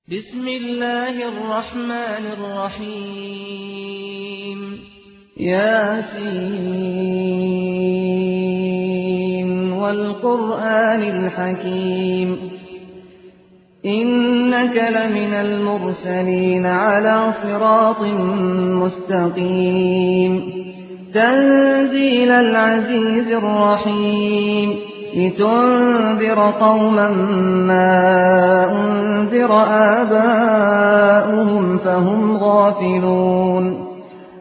Bismillahirrahmanirrahim. Yasin wal Qur'anil Hakim. Innaka laminal mursalin ala siratin mustaqim. Tanzilal azizir rahim. لتنذر قوما ما أنذر آباؤهم فهم غافلون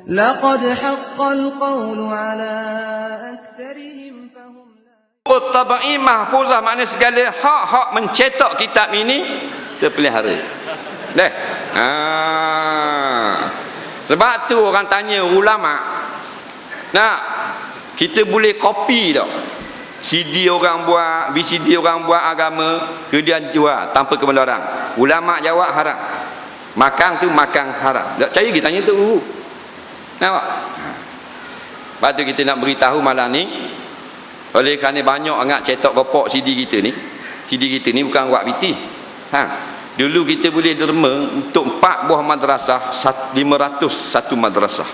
لقد حق القول على أكثرهم فهم Tabai mahfuzah makna segala hak-hak mencetak kitab ini terpelihara. Sebab tu orang tanya ulama, nak kita boleh kopi tak? CD orang buat, VCD orang buat agama, kemudian jual tanpa kebenaran. Ulama jawab haram. Makan tu makan haram. Tak percaya kita tanya tu. Nampak? Lepas tu kita nak beritahu malam ni, oleh kerana banyak sangat cetak kopok CD kita ni. CD kita ni bukan buat PT. Dulu kita boleh derma untuk 4 buah madrasah, 500 satu madrasah.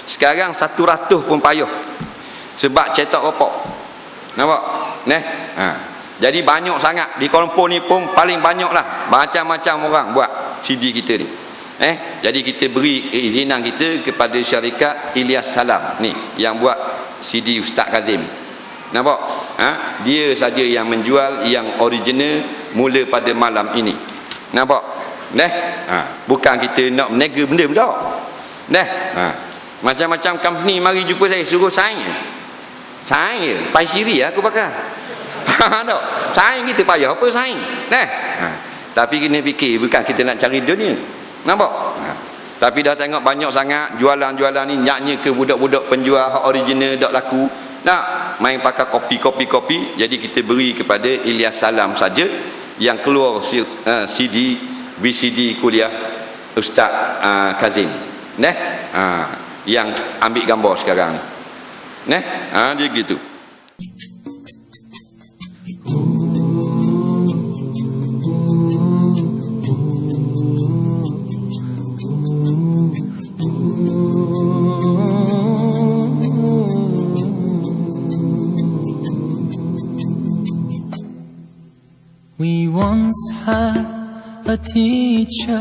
Sekarang 100 pun payah. Sebab cetak kopok. Nampak? Jadi banyak sangat di Kuala Lumpur ni pun paling banyak lah macam-macam orang buat CD kita ni. Jadi kita beri keizinan kita kepada syarikat Ilyas Salam ni yang buat CD Ustaz Kazim. Nampak? Dia saja yang menjual yang original mula pada malam ini. Nampak? Bukan kita nak menega benda-benda. Macam-macam company mari jumpa saya suruh sign. Saya Faisiri aku pakai. Faham tak? Saing kita payah apa saing? Tapi kena fikir bukan kita nak cari dunia. Nampak? Tapi dah tengok banyak sangat jualan-jualan ni nyaknya ke budak-budak penjual hak original dak laku. Nak main pakai kopi. Jadi kita beri kepada Ilyas Salam saja yang keluar CD VCD kuliah Ustaz Kazim. Yang ambil gambar sekarang ni. Dia gitu. We once had a teacher,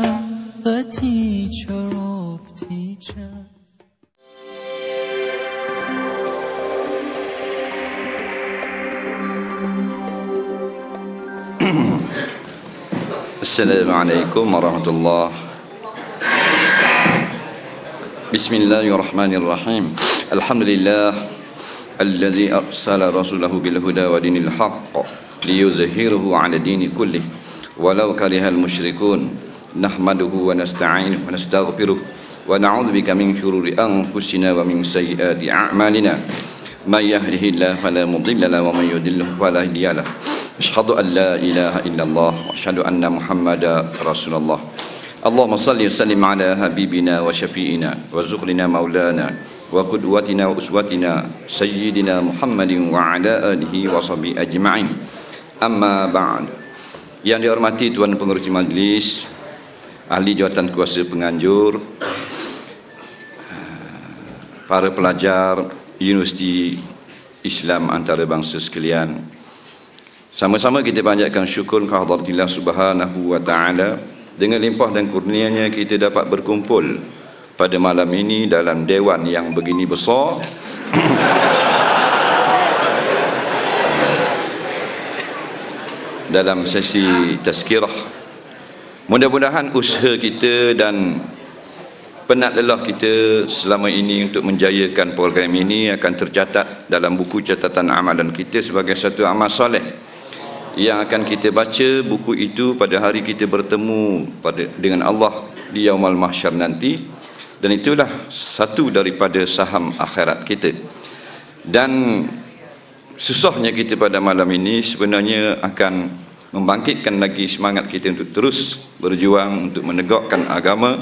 the teacher of teachers. Assalamualaikum warahmatullahi. Bismillahirrahmanirrahim. Alhamdulillah alladzi arsala rasulahu bil huda wa dinil haqq liyuzhirahu 'ala dini kullih walau karihal musyrikun. Nahmaduhu wa nasta'inuhu wa nastaghfiruh wa na'udzu bika min shururi anfusina wa min sayyiati a'malina. May yahdihillahu fala mudilla lahu wa may yudlilhu fala hadiya lahu. Asyhadu an la ilaha illallah wa asyhadu anna Muhammadar Rasulullah. Allahumma salli wa sallim ala habibina wa syafi'ina wa zukrina maulana wa qudwatina wa uswatina sayyidina Muhammadin wa ala alihi wa sahbihi ajma'in. Amma ba'd. Yang dihormati Tuan Pengerusi Majlis, ahli jawatan kuasa penganjur, para pelajar Universiti Islam Antarabangsa sekalian, sama-sama kita panjatkan syukur kehadirat Subhanahu wa ta'ala. Dengan limpah dan kurnianya kita dapat berkumpul pada malam ini dalam dewan yang begini besar. Dalam sesi tazkirah. Mudah-mudahan usaha kita dan penat lelah kita selama ini untuk menjayakan program ini akan tercatat dalam buku catatan amalan kita sebagai satu amal soleh yang akan kita baca buku itu pada hari kita bertemu dengan Allah di Yaumul Mahsyar nanti, dan itulah satu daripada saham akhirat kita. Dan susahnya kita pada malam ini sebenarnya akan membangkitkan lagi semangat kita untuk terus berjuang untuk menegakkan agama,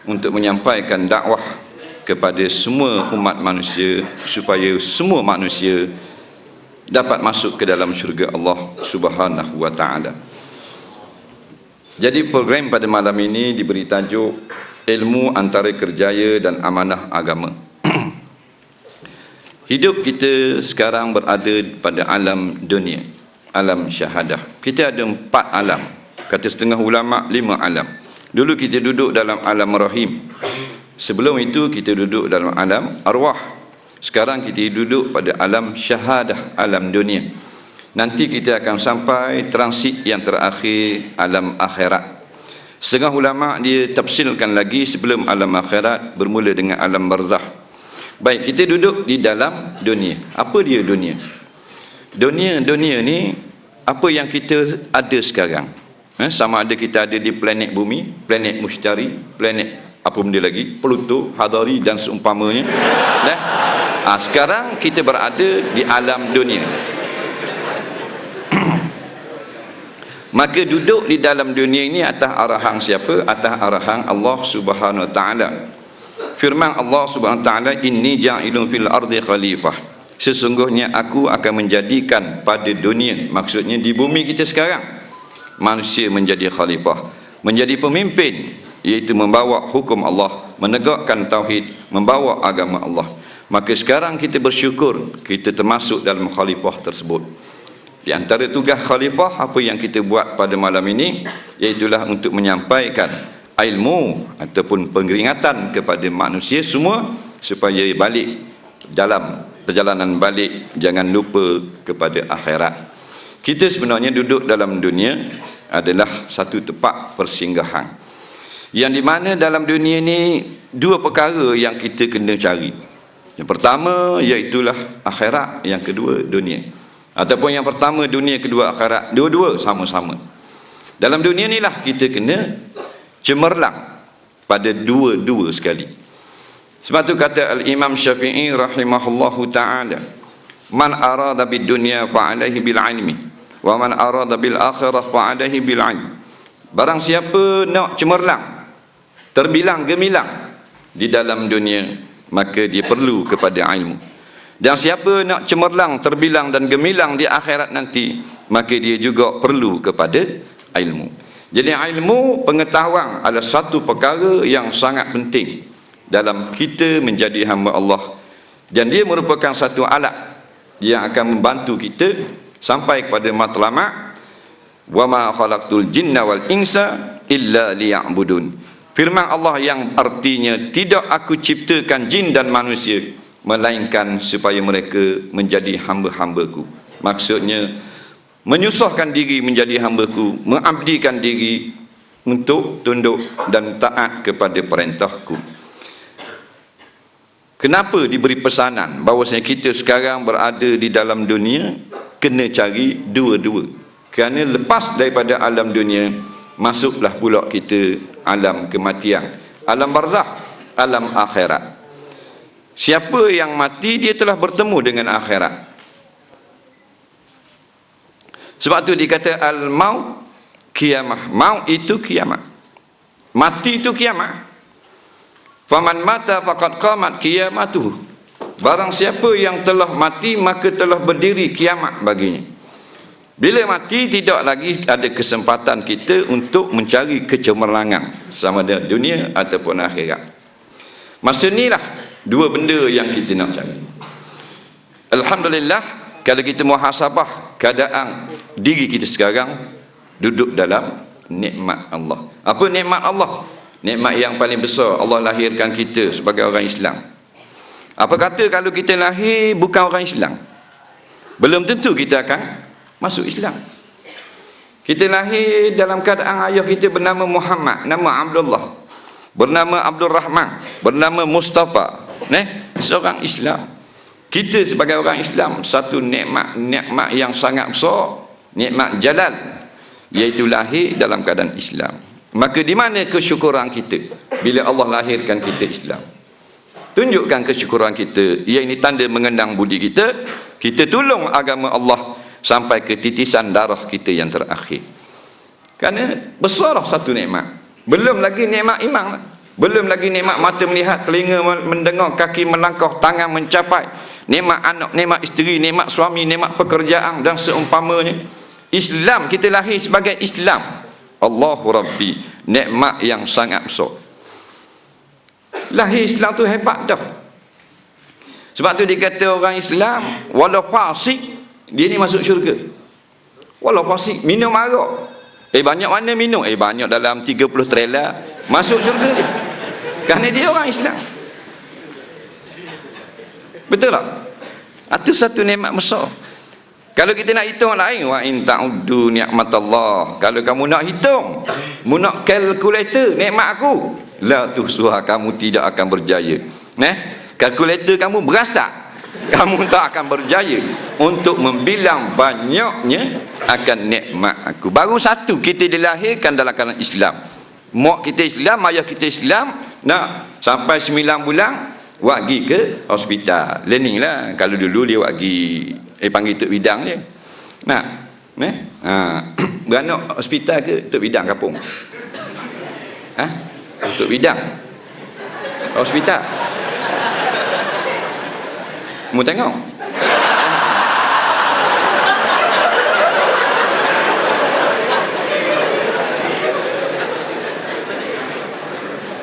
untuk menyampaikan dakwah kepada semua umat manusia supaya semua manusia dapat masuk ke dalam syurga Allah Subhanahu wa ta'ala. Jadi program pada malam ini diberi tajuk Ilmu Antara Kerjaya dan Amanah Agama. Hidup kita sekarang berada pada alam dunia, alam syahadah. Kita ada 4 alam. Kata setengah ulama 5 alam. Dulu kita duduk dalam alam rahim. Sebelum itu kita duduk dalam alam arwah. Sekarang kita duduk pada alam syahadah, alam dunia. Nanti kita akan sampai transit yang terakhir, alam akhirat. Setengah ulama dia tafsirkan lagi sebelum alam akhirat bermula dengan alam barzakh. Baik, kita duduk di dalam dunia. Apa dia dunia? Dunia ni apa yang kita ada sekarang. Sama ada kita ada di planet bumi, planet Mushtari, planet apa benda lagi, Pluto, Hadari dan seumpamanya. Sekarang kita berada di alam dunia. Maka duduk di dalam dunia ini atas arahan siapa? Atas arahan Allah Subhanahu Wa Taala. Firman Allah Subhanahu Wa Taala, inni ja'ilun fil ardi khalifah. Sesungguhnya aku akan menjadikan pada dunia, maksudnya di bumi kita sekarang, manusia menjadi khalifah, menjadi pemimpin, iaitu membawa hukum Allah, menegakkan tauhid, membawa agama Allah. Maka sekarang kita bersyukur kita termasuk dalam khalifah tersebut. Di antara tugas khalifah apa yang kita buat pada malam ini, iaitulah untuk menyampaikan ilmu ataupun peringatan kepada manusia semua supaya balik dalam perjalanan balik, jangan lupa kepada akhirat. Kita sebenarnya duduk dalam dunia adalah satu tempat persinggahan, yang di mana dalam dunia ni 2 perkara yang kita kena cari. Yang pertama iaitulah akhirat, yang kedua dunia. Ataupun yang pertama dunia, kedua akhirat. Dua-dua sama-sama. Dalam dunia ni lah kita kena cemerlang pada dua-dua sekali. Sebab tu kata Al-Imam Syafi'i rahimahullahu ta'ala, man arada bid dunya fa'alaihi bil ilmi, wa man arada bil akhirah fa'alaihi bil ilmi. Barang siapa nak cemerlang, terbilang gemilang di dalam dunia, maka dia perlu kepada ilmu. Dan siapa nak cemerlang, terbilang dan gemilang di akhirat nanti, maka dia juga perlu kepada ilmu. Jadi ilmu, pengetahuan adalah satu perkara yang sangat penting dalam kita menjadi hamba Allah. Dan dia merupakan satu alat yang akan membantu kita sampai kepada matlamat, wa ma khalaqtul jinna wal insa illa liya'budun. Firman Allah yang artinya, tidak aku ciptakan jin dan manusia melainkan supaya mereka menjadi hamba-hambaku. Maksudnya menyusahkan diri menjadi hambaku, mengabdikan diri untuk tunduk dan taat kepada perintahku. Kenapa diberi pesanan bahawasanya kita sekarang berada di dalam dunia, kena cari dua-dua. Kerana lepas daripada alam dunia, masuklah pula kita alam kematian, alam barzakh, alam akhirat. Siapa yang mati, dia telah bertemu dengan akhirat. Sebab tu dikata al-maut kiamah. Maut itu kiamat. Mati itu kiamat. Faman mata faqad qamat qiyamatuhu. Barang siapa yang telah mati, maka telah berdiri kiamat baginya. Bila mati, tidak lagi ada kesempatan kita untuk mencari kecemerlangan sama ada dunia ataupun akhirat. Masa inilah 2 benda yang kita nak cari. Alhamdulillah, kalau kita muhasabah keadaan diri kita sekarang, duduk dalam nikmat Allah. Apa nikmat Allah? Nikmat yang paling besar, Allah lahirkan kita sebagai orang Islam. Apa kata kalau kita lahir bukan orang Islam? Belum tentu kita akan masuk Islam. Kita lahir dalam keadaan ayah kita bernama Muhammad, nama Abdullah, bernama Abdul Rahman, bernama Mustafa, seorang Islam. Kita sebagai orang Islam, satu nikmat yang sangat besar, nikmat jalal, iaitu lahir dalam keadaan Islam. Maka di mana kesyukuran kita bila Allah lahirkan kita Islam? Tunjukkan kesyukuran kita. Ia ini tanda mengenang budi kita. Kita tolong agama Allah sampai ke titisan darah kita yang terakhir. Kerana besarlah satu nikmat. Belum lagi nikmat iman, belum lagi nikmat mata melihat, telinga mendengar, kaki melangkah, tangan mencapai, nikmat anak, nikmat isteri, nikmat suami, nikmat pekerjaan dan seumpamanya. Islam, kita lahir sebagai Islam. Allahu Rabbi, nikmat yang sangat besar. Lahir Islam tu hebat dah. Sebab tu dia kata orang Islam walau fasik dia ni masuk syurga. Walau fasik minum arak, banyak mana minum? Banyak dalam 30 trailer, masuk syurga dia. Kerana dia orang Islam. Betul tak? Itu satu nikmat besar. Kalau kita nak hitung lain, wa in ta'uddu ni'matallah. Kalau kamu nak hitung, mu nak kalkulator nikmat aku, la tuhsuha, kamu tidak akan berjaya. Kalkulator kamu berasak, kamu tak akan berjaya untuk membilang banyaknya akan nikmat aku. Baru satu, kita dilahirkan dalam keadaan Islam. Mak kita Islam, ayah kita Islam, nak sampai 9 bulan wak pergi ke hospital. Learning lah. Kalau dulu dia wak pergi panggil tok bidang je. Nak beranak hospital ke tok bidang kampung? Tok bidang hospital. Mu tengok.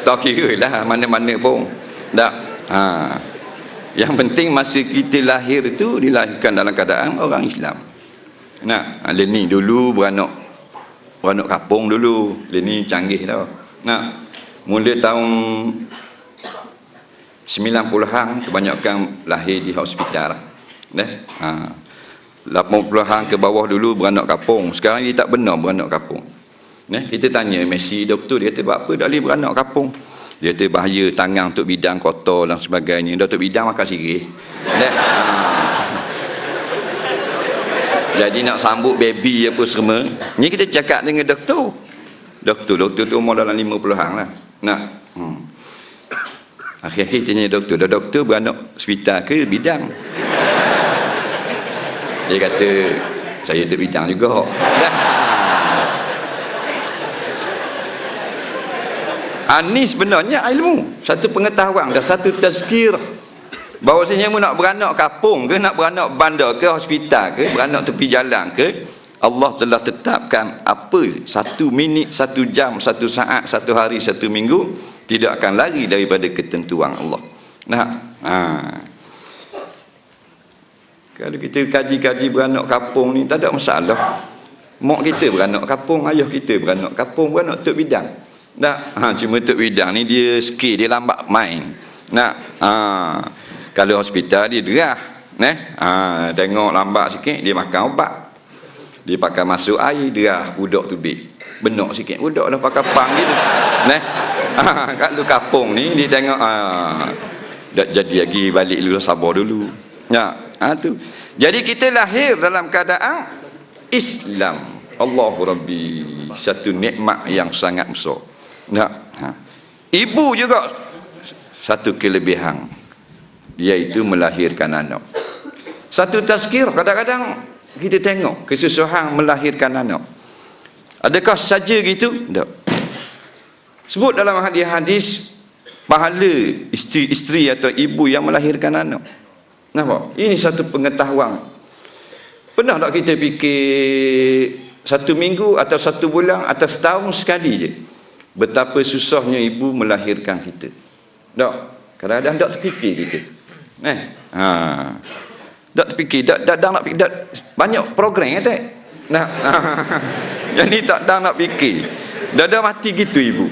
Tak kira lah mana-mana pun. Tak. Yang penting masa kita lahir itu dilahirkan dalam keadaan orang Islam. Nak, ni dulu beranak kampung dulu. Ni canggih dah. Nak, mula tahun 90-an kebanyakan lahir di hospital. 80-an ke bawah dulu beranak kampung. Sekarang dia tak benar beranak kampung. Kita tanya Messi doktor, dia kata buat apa dah boleh beranak kampung? Dia kata bahaya tangan untuk bidang kotor dan sebagainya. Doktor bidang makan sirih. Jadi nak sambut baby apa semua. Ni kita cakap dengan doktor. Doktor tu umur dalam 50-an lah. Nak. Akhir-akhir tanya doktor, dah doktor beranak hospital ke bidang? Dia kata saya untuk bidang juga. Ini sebenarnya ilmu, satu pengetahuan dan satu tazkir bahawasanya mu nak beranak kampung ke, nak beranak bandar ke, hospital ke, beranak tepi jalan ke, Allah telah tetapkan apa 1 minit, 1 jam, 1 saat, 1 hari, 1 minggu tidak akan lari daripada ketentuan Allah. Kalau kita kaji-kaji beranak kampung ni tak ada masalah. Mak kita beranak kampung, ayah kita beranak kampung, beranak tok bidang. Cuma tok bidang ni dia skill, dia lambat main. Kalau hospital dia derah. Tengok lambat sikit dia makan ubat. Dia pakai masuk air derah budak tu bik. Benak sikit budak dah pakai pang gitu. Kalau kampung ni dia tengok dak jadi lagi, balik dulu, sabar dulu. Tu. Jadi kita lahir dalam keadaan Islam. Allahu Rabbi, satu nikmat yang sangat besar. Ibu juga satu kelebihan, iaitu melahirkan anak. Satu tazkir, kadang-kadang kita tengok kesusahan melahirkan anak. Adakah saja gitu? Tak. Sebut dalam hadis-hadis pahala isteri atau ibu yang melahirkan anak. Nampak? Ini satu pengetahuan. Pernah tak kita fikir 1 minggu atau 1 bulan atau setahun sekali je betapa susahnya ibu melahirkan kita? Tak. Kadang-kadang tak terfikir kita. Tak terfikir, tak nak fikir, banyak program tak. Jadi tak nak fikir. Dah mati gitu ibu.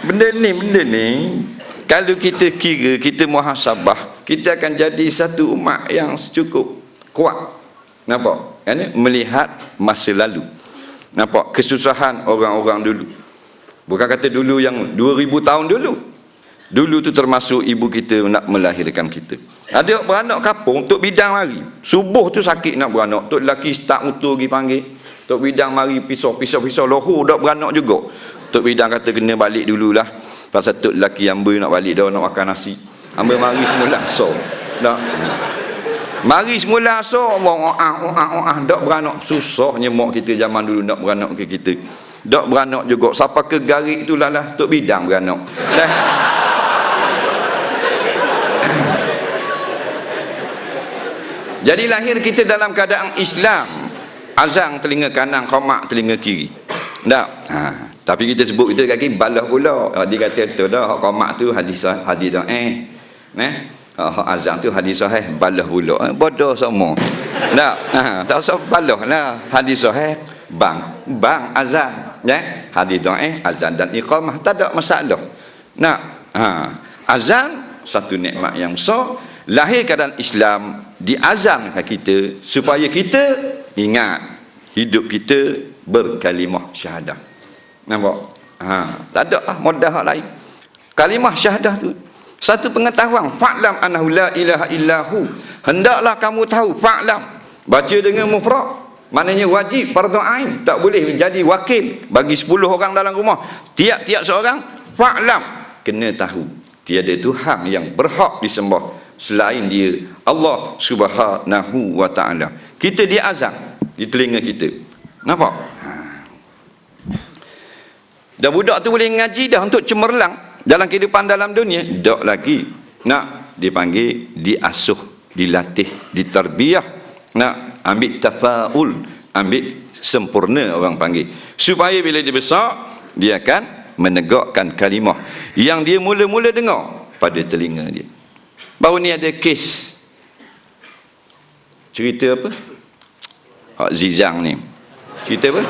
Benda ni kalau kita kira, kita muhasabah, kita akan jadi satu umat yang cukup kuat. Nampak? Melihat masa lalu. Nampak kesusahan orang-orang dulu. Bukan kata dulu yang 2000 tahun dulu. Dulu tu termasuk ibu kita nak melahirkan kita. Ada beranak kampung, tok bidang mari. Subuh tu sakit nak beranak. Tok lelaki start motor pergi panggil. Tok bidang mari pisau lohor dak beranak juga. Tok bidang kata kena balik dululah. Pasal tok lelaki hamba nak balik dah, nak makan nasi. Hamba mari semula so. Dak. Mari semula so Allah dak beranak. Susahnya mak kita zaman dulu nak beranak ke kita. Dak beranak juga. Siapa ke garik itulah tok bidang beranak. Dah. Jadi lahir kita dalam keadaan Islam. azan telinga kanan, qamat telinga kiri. Tak? Tapi kita sebut itu kaki balah pula. Dia kata tu dah, hak qamat tu hadis dah hak azan tu hadis sahih balah pula. Bodoh semua. Tak? Tak usah balah lah. Hadis sahih bang azan, hadis dah azan dan iqamah tak ada masalah. Nak? Azan satu nikmat yang besar. Lahir keadaan Islam diazankan kita supaya kita ingat hidup kita berkalimah syahadah. Nampak? Tak ada modah lain. Kalimah syahadah tu satu pengetahuan, fa'lam annahu la ilaha illahu. Hendaklah kamu tahu, fa'lam. Baca dengan mufrad, maknanya wajib, fardhu ain, tak boleh menjadi wakil bagi 10 orang dalam rumah. Tiap-tiap seorang fa'lam, kena tahu tiada Tuhan yang berhak disembah selain dia, Allah Subhanahu wa ta'ala. Kita diazan di telinga kita. Nampak? Dah budak tu boleh ngaji dah untuk cemerlang dalam kehidupan dalam dunia. Tak lagi nak dipanggil, diasuh, dilatih, ditarbiyah, nak ambil tafaul, ambil sempurna orang panggil, supaya bila dia besar dia akan menegakkan kalimah yang dia mula-mula dengar pada telinga dia. Baru ni ada kes cerita apa? Hak Zizang ni. Cerita apa?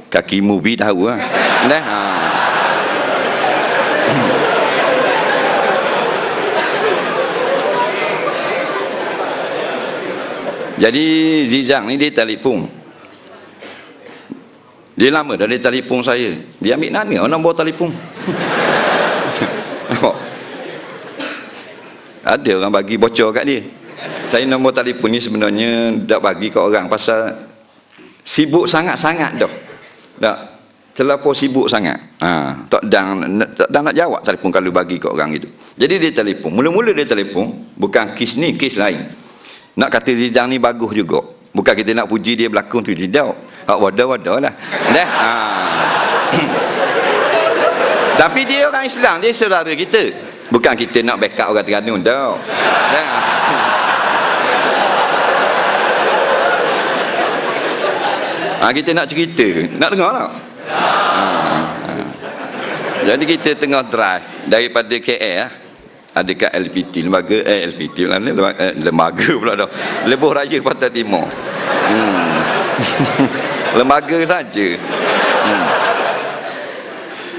Kaki movie tahu lah. Dah. Jadi Zizang ni dia telefon. Dia lama dah dia telefon saya. Dia ambil mana nombor telefon? Ada orang bagi bocor kat dia. Saya nombor telefon ni sebenarnya tak bagi kat orang pasal sibuk sangat-sangat dah. Tak, terlampau sibuk sangat. Tak nak jawab telefon kalau bagi kat orang itu. Jadi dia telefon. Mula-mula dia telefon, bukan kes ni, kes lain. Nak kata Zidang ni bagus juga. Bukan kita nak puji dia berlakon tu, tidak. Wadah-wadah lah. Tapi dia orang Islam, dia saudara kita. Bukan kita nak backup orang Terengganu dah. Kita nak cerita, nak dengar tak? Jadi kita tengah drive daripada KL ada kat LPT, lembaga pula dah, Lebuh Raya Pantai Timur. Lembaga saja.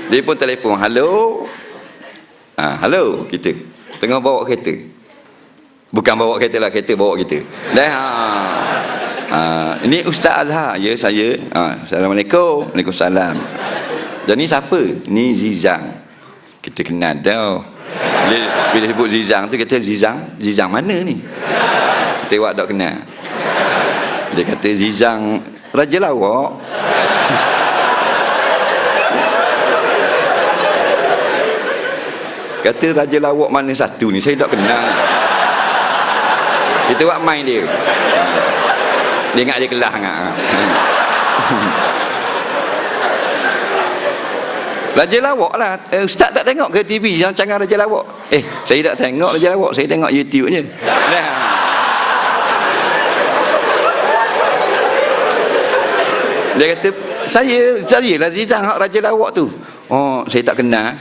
Dia pun telefon, halo. Halo, kita tengah bawa kereta. Bukan bawa kereta lah, kereta bawa kita. Ini Ustaz Azhar. Ya, saya. Assalamualaikum. Waalaikumsalam. Dan ni siapa? Ni Zizang. Kita kenal dah. Bila sebut Zizang tu, kata Zizang mana ni? Kita awak tak kenal. Dia kata Zizang Raja Lawak. Kata Raja Lawak mana satu ni, saya tak kenal. Kita buat main dia. Dia ingat dia kelah ingat. Raja Lawak lah. Ustaz tak tengok ke TV yang canggah Raja Lawak? Saya tak tengok Raja Lawak, saya tengok YouTube je. Dia kata, saya lah Zizang hak Raja Lawak tu. Oh, saya tak kenal.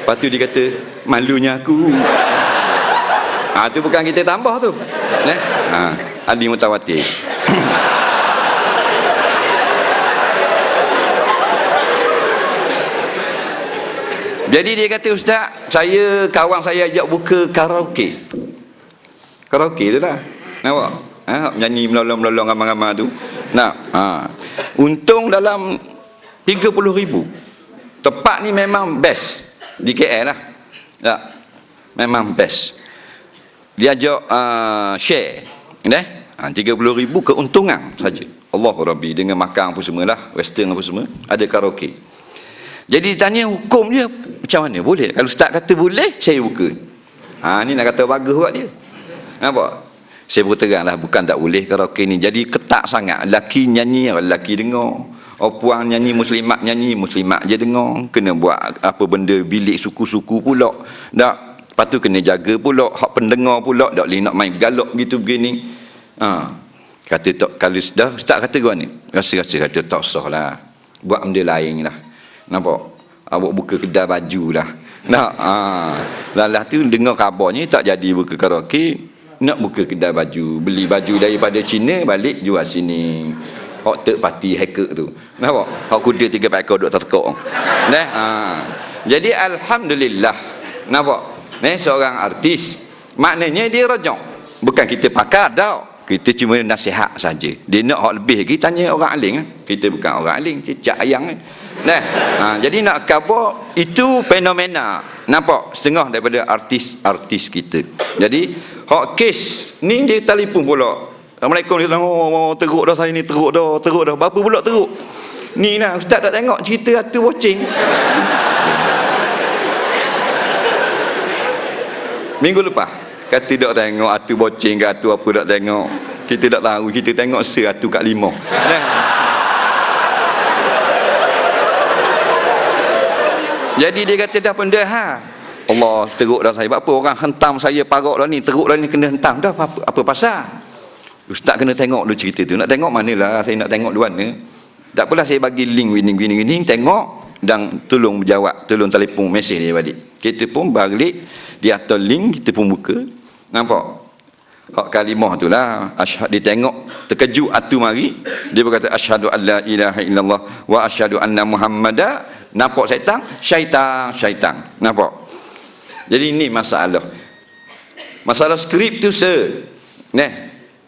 Lepas tu dia kata, malunya aku. Tu bukan kita tambah tu. Adi Mutawatir. Jadi dia kata, Ustaz, kawan saya ajak buka karaoke. Karaoke tu lah. Nampak? Nyanyi melolong-melolong ramai-ramai tu. Untung dalam 30,000. Tempat ni memang best di KL lah. Tak? Memang best. Dia ajak share. 30,000 keuntungan saja. Allah Rabbi, dengan makan apa semualah, western apa semua, ada karaoke. Jadi ditanya hukum dia macam mana? Boleh? Kalau Ustaz kata boleh, saya buka. Ni nak kata bagus buat dia. Nampak? Saya berterang lah, bukan tak boleh karaoke ni. Jadi ketat sangat. Lelaki nyanyi, lelaki dengar. Puan nyanyi, muslimat je dengar. Kena buat apa benda bilik suku-suku pula. Tak? Lepas tu kena jaga pula hak pendengar pula. Tak boleh nak main galak gitu begini. Kata tak, kalau dah start kata gua ni, rasa-rasa kata tak sah lah, buat benda lain lah. Nampak? Awak buka kedai baju lah. Nak, lalah tu dengar kabarnya tak jadi buka karaoke, nak buka kedai baju, beli baju daripada Cina balik jual sini. Hak third party hacker tu. Nampak? Hak kuda 3 ekor duk tertekuk. Jadi alhamdulillah. Nampak? Seorang artis, maknanya dia rojok. Bukan kita pakar dah. Kita cuma nasihat saja. Dia nak hak lebih lagi tanya orang alim. Kita bukan orang alim, cicak ayang. Jadi nak khabar itu fenomena. Nampak setengah daripada artis kita. Jadi hak kes ni dia telefon pula. Assalamualaikum, dia bilang, teruk dah saya ni, teruk dah. Berapa pula teruk? Ni lah, ustaz tak tengok cerita Atu Watching. Minggu lepas kata tak tengok Atu Boceng ke Atu apa tak tengok. Kita tak tahu, kita tengok Atu kat 5. Jadi dia kata dah benda Allah teruk dah saya. Apa orang hentam saya parok dah ni, teruk dah ni kena hentam dah. Apa pasal? Ustaz kena tengok dulu cerita tu. Nak tengok manalah, saya nak tengok dua mana. Tak apalah, saya bagi link gini, tengok dan tolong berjawab, tolong telefon mesej dia balik. Kita pun balik, dia atur link, kita pun buka. Nampak? Hak kalimah tu lah. Dia tengok, terkejut Atu mari. Dia berkata, asyhadu an la ilaha illallah wa asyhadu anna Muhammada. Nampak syaitan. Nampak? Jadi ini masalah. Masalah skrip tu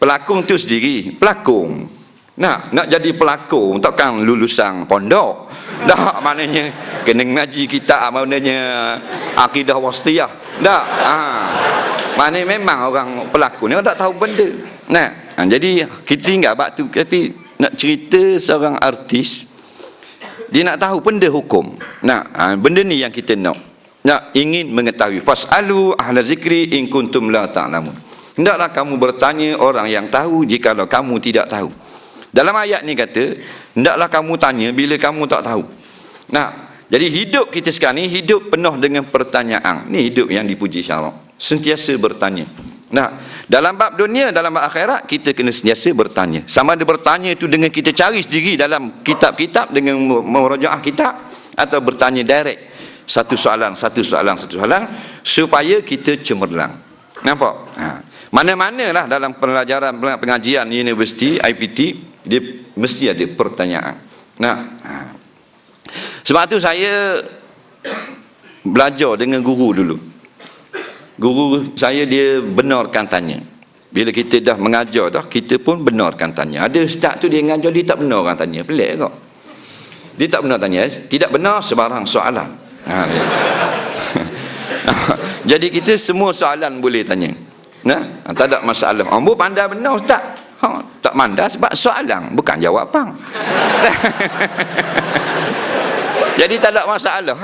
pelakon tu sendiri. Pelakon. Nak jadi pelakon, takkan lulusan pondok. Dah, maknanya kena ngaji kitab, maknanya akidah wasitiyah. Dah. Maknanya memang orang pelakon ni tak tahu benda. Jadi kita tinggal bab tu, kata nak cerita seorang artis, dia nak tahu benda hukum. Benda ni yang kita nak ingin mengetahui. Fasalu ahla zikri in kuntum la ta'lamun. Hendaklah kamu bertanya orang yang tahu jikalau kamu tidak tahu. Dalam ayat ni kata, hendaklah kamu tanya bila kamu tak tahu. Jadi hidup kita sekarang ni hidup penuh dengan pertanyaan. Ni hidup yang dipuji syarak. Sentiasa bertanya. Dalam bab dunia, dalam bab akhirat, kita kena sentiasa bertanya. Sama ada bertanya itu dengan kita cari sendiri dalam kitab-kitab dengan merajaah kitab, atau bertanya direct satu soalan supaya kita cemerlang. Nampak? Mana-mana lah dalam pelajaran pengajian universiti IPT, dia mesti ada pertanyaan. Sebab tu saya belajar dengan guru dulu. Guru saya dia benarkan tanya. Bila kita dah mengajar dah, kita pun benarkan tanya. Ada ustaz tu dia mengajar, dia tak benarkan tanya. Pelik kok. Dia tak benar tanya, tidak benar sebarang soalan. Jadi kita semua soalan boleh tanya. Tak ada masalah. Ambo pandai benar ustaz. Tak mandai sebab soalan, bukan jawapan. Jadi tak ada masalah.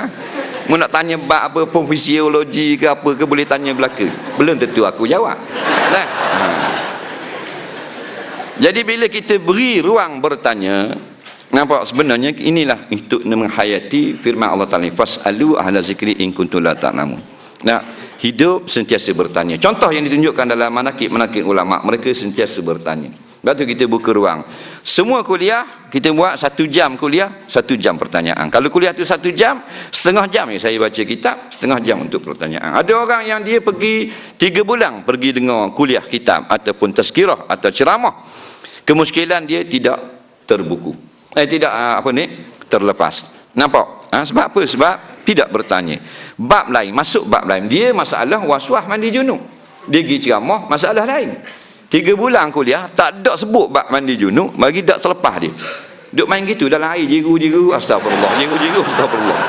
Mu nak tanya bab apa pun, fisiologi ke apa ke, boleh tanya belaka. Belum tentu aku jawab. Jadi bila kita beri ruang bertanya, nampak sebenarnya inilah untuk menghayati firman Allah Taala, fasalu ahla zikri in kuntum la ta'lamun. Hidup sentiasa bertanya. Contoh yang ditunjukkan dalam manaqib ulama, mereka sentiasa bertanya. Sebab tu kita buka ruang. Semua kuliah kita buat 1 jam kuliah, 1 jam pertanyaan. Kalau kuliah tu 1 jam, setengah jam saya baca kitab, setengah jam untuk pertanyaan. Ada orang yang dia pergi 3 bulan pergi dengar kuliah kitab ataupun tazkirah atau ceramah. Kemuskilan dia tidak terbuku. Terlepas. Nampak? Sebab apa? Sebab tidak bertanya. Bab lain, masuk bab lain. Dia masalah waswas mandi junub. Dia pergi ceramah, masalah lain. 3 bulan kuliah, tak ada sebut bab mandi junub, bagi tak terlepas dia. Duk main gitu dalam air, jiru-jiru, astagfirullah, jiru-jiru, astagfirullah.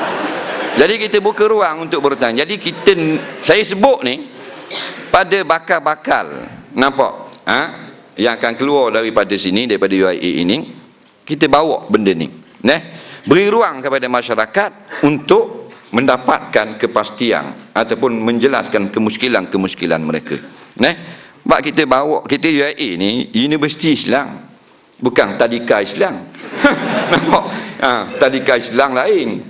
Jadi kita buka ruang untuk bertanya. Jadi saya sebut ni, pada bakal-bakal, nampak? Yang akan keluar daripada sini, daripada UIA ini, kita bawa benda ni. Beri ruang kepada masyarakat untuk mendapatkan kepastian ataupun menjelaskan kemuskilan-kemuskilan mereka. Sebab kita bawa, kita UIA ni Universiti Islam, bukan tadika Islam. Nampak? Tadika Islam lain.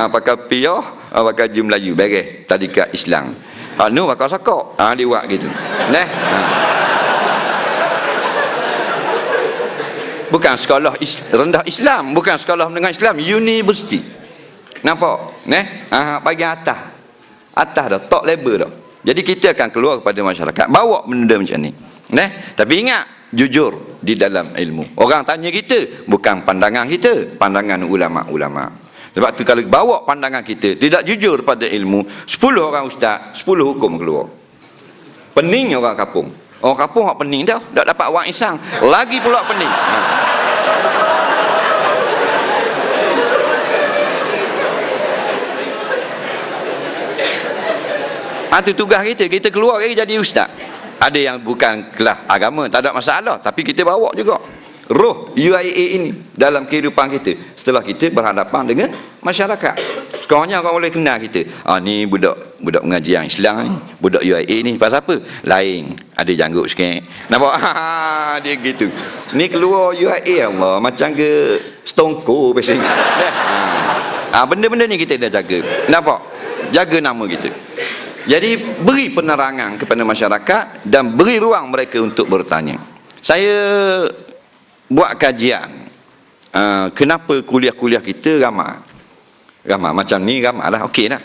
Pakai piyah, pakai je Melayu, beres tadika Islam. Pakai sakok, dia buat gitu. Bukan sekolah rendah Islam, bukan sekolah menengah Islam, universiti. Nampak? Bagian atas. Atas dah, top level dah. Jadi kita akan keluar kepada masyarakat, bawa benda macam ni. Tapi ingat, jujur di dalam ilmu. Orang tanya kita, bukan pandangan kita, pandangan ulama-ulama. Sebab tu kalau bawa pandangan kita, tidak jujur pada ilmu, 10 orang ustaz, 10 hukum keluar. Pening orang kampung. Orang kampung hak pening dah, tak dapat wang isang, lagi pula pening. Itu tugas kita. Kita keluar lagi jadi ustaz. Ada yang bukan kelas agama, tak ada masalah, tapi kita bawa juga roh UIA ini dalam kehidupan kita setelah kita berhadapan dengan masyarakat. Sekurangnya orang boleh kenal kita. Ni budak pengajian Islam ni, budak UIA ni. Pasal apa? Lain, ada janggut sikit. Nampak? Dia gitu. Ni keluar UIA, Allah, macam ke stongko biasanya. Benda-benda ni kita dah jaga. Nampak? Jaga nama kita. Jadi beri penerangan kepada masyarakat dan beri ruang mereka untuk bertanya. Saya buat kajian, kenapa kuliah-kuliah kita ramai macam ni, ramai lah, okey lah.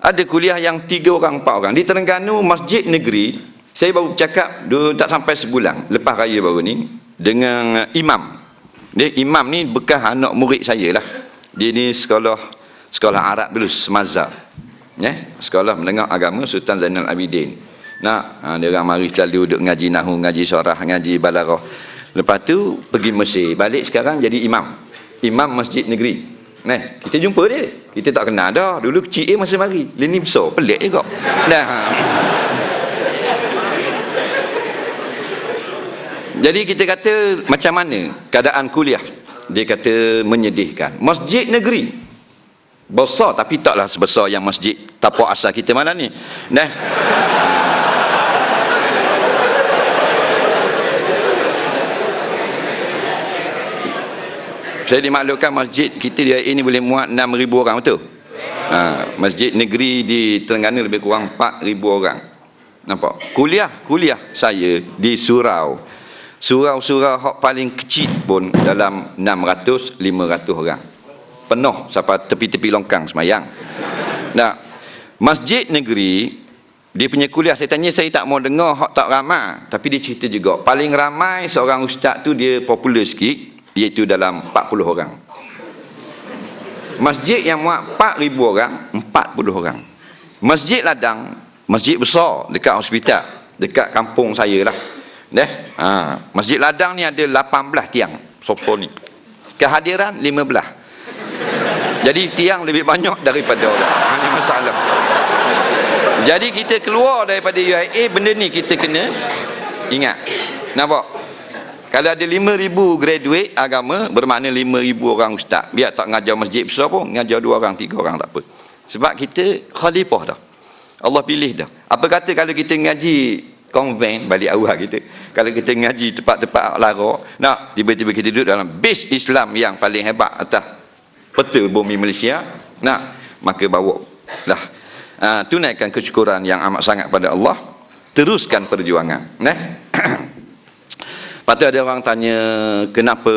Ada kuliah yang 3 orang 4 orang di Terengganu, masjid negeri. Saya baru cakap tak sampai sebulan lepas raya baru ni dengan imam. Dia imam ni bekas anak murid saya lah. Dia ni sekolah Arab dulu, semazhab. Sekolah menengah agama Sultan Zainal Abidin. Dia orang mari selalu duduk ngaji nahwu, ngaji sorah, ngaji balaghah. Lepas tu pergi Mesir, balik sekarang jadi imam masjid negeri. Kita jumpa dia, kita tak kenal dah. Dulu kecil masa mari, ni besar, pelik juga. Jadi kita kata macam mana keadaan kuliah? Dia kata menyedihkan. Masjid negeri besar, tapi taklah sebesar yang masjid tapak asal kita mana ni. Saya dimaklumkan masjid kita di ini boleh muat 6,000 orang, betul? Masjid negeri di Terengganu lebih kurang 4,000 orang. Nampak? Kuliah saya di surau hak paling kecil pun dalam 600-500 orang. Penuh sampai tepi-tepi longkang semayang. Masjid negeri dia punya kuliah, saya tanya, saya tak mau dengar hak tak ramai, tapi dia cerita juga paling ramai seorang ustaz tu dia popular sikit, iaitu dalam 40 orang. Masjid yang muat 4,000 orang, 40 orang. Masjid ladang, masjid besar dekat hospital, dekat kampung saya lah. Masjid ladang ni ada 18 tiang sofa ni. Kehadiran 15. Jadi tiang lebih banyak daripada orang. Ini masalah. Jadi kita keluar daripada UIA, benda ni kita kena ingat. Nampak? Kalau ada 5,000 graduate agama, bermakna 5,000 orang ustaz. Biar tak ngajar masjid besar pun, ngajar 2 orang, 3 orang tak apa. Sebab kita khalifah dah. Allah pilih dah. Apa kata kalau kita ngaji konven balik awal kita, kalau kita ngaji tempat-tempat lara, tiba-tiba kita duduk dalam base Islam yang paling hebat atas peta bumi Malaysia, maka bawa lah, tunaikan kesyukuran yang amat sangat pada Allah, teruskan perjuangan. Lepas tu ada orang tanya, kenapa,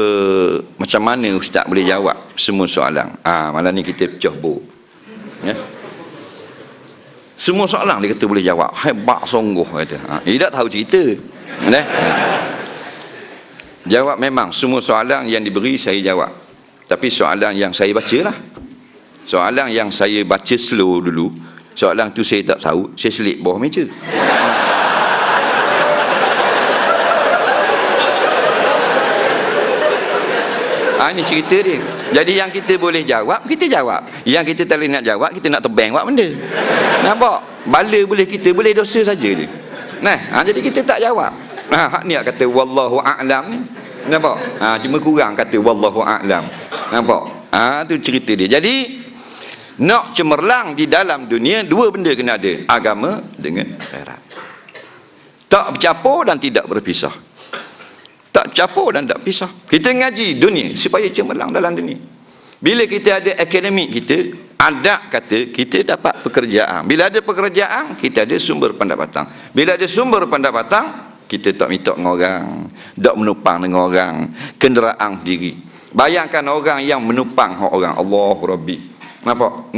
macam mana ustaz boleh jawab semua soalan? Malam ni kita pecah bor. Semua soalan dia kata boleh jawab, hebat sungguh kata. Dia tak tahu cerita. Jawab memang semua soalan yang diberi saya jawab. Tapi soalan yang saya baca lah, soalan yang saya baca slow dulu, soalan tu saya tak tahu, saya selip bawah meja. Ini cerita dia. Jadi yang kita boleh jawab, kita jawab. Yang kita tak boleh nak jawab, kita nak tebang buat benda. Nampak? Bala boleh, kita boleh dosa saja je. Jadi kita tak jawab. Hak ni kata wallahu a'lam ni. Nampak? Cuma kurang kata wallahu a'lam. Nampak? Tu cerita dia. Jadi nak cemerlang di dalam dunia, 2 benda kena ada, agama dengan akhirat. Tak bercampur dan tidak berpisah. Tak campur dan tak pisah. Kita ngaji dunia supaya cemerlang dalam dunia. Bila kita ada akademik kita, adab kata kita dapat pekerjaan. Bila ada pekerjaan, kita ada sumber pendapatan. Bila ada sumber pendapatan, kita tak minta dengan orang, tak menupang dengan orang, kenderaan sendiri. Bayangkan orang yang menupang orang, Allah Rabbi. Nampak?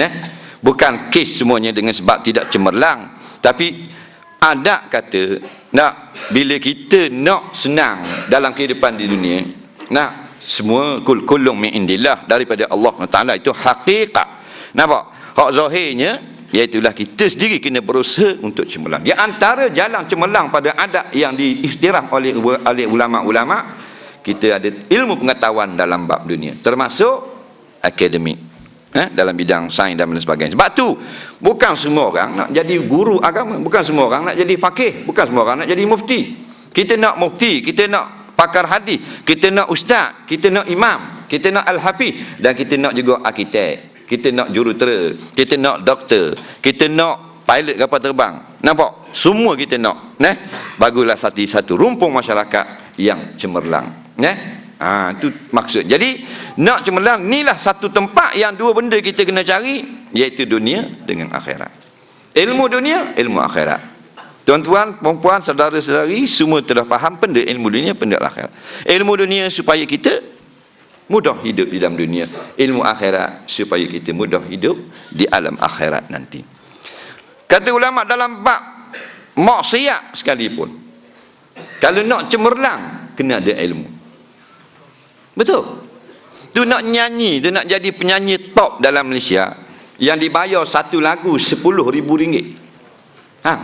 Bukan kes semuanya dengan sebab tidak cemerlang, tapi ada kata nak bila kita nak senang dalam kehidupan di dunia, nak semua kullum min indillah, daripada Allah Taala, itu hakikat. Nampak? Hak zahirnya iaitulah kita sendiri kena berusaha untuk cemerlang. Di antara jalan cemerlang pada adab yang diiktiraf oleh ulama-ulama, kita ada ilmu pengetahuan dalam bab dunia, termasuk akademik, dalam bidang sains dan sebagainya. Sebab tu bukan semua orang nak jadi guru agama, bukan semua orang nak jadi faqih, bukan semua orang nak jadi mufti. Kita nak mufti, kita nak pakar hadis, kita nak ustaz, kita nak imam, kita nak al-hafiz, dan kita nak juga arkitek, kita nak jurutera, kita nak doktor, kita nak pilot kapal terbang. Nampak? Semua kita nak. Bagulah satu rumpun masyarakat yang cemerlang. Itu maksud. Jadi nak cemerlang, inilah satu tempat yang dua benda kita kena cari, iaitu dunia dengan akhirat. Ilmu dunia, ilmu akhirat. Tuan-tuan, puan-puan, saudara-saudari, semua telah faham benda ilmu dunia, benda akhirat. Ilmu dunia supaya kita mudah hidup di dalam dunia, ilmu akhirat supaya kita mudah hidup di alam akhirat nanti. Kata ulama dalam bab maksiat sekalipun, kalau nak cemerlang kena ada ilmu. Betul? Tu nak nyanyi, tu nak jadi penyanyi top dalam Malaysia, yang dibayar satu lagu RM10,000.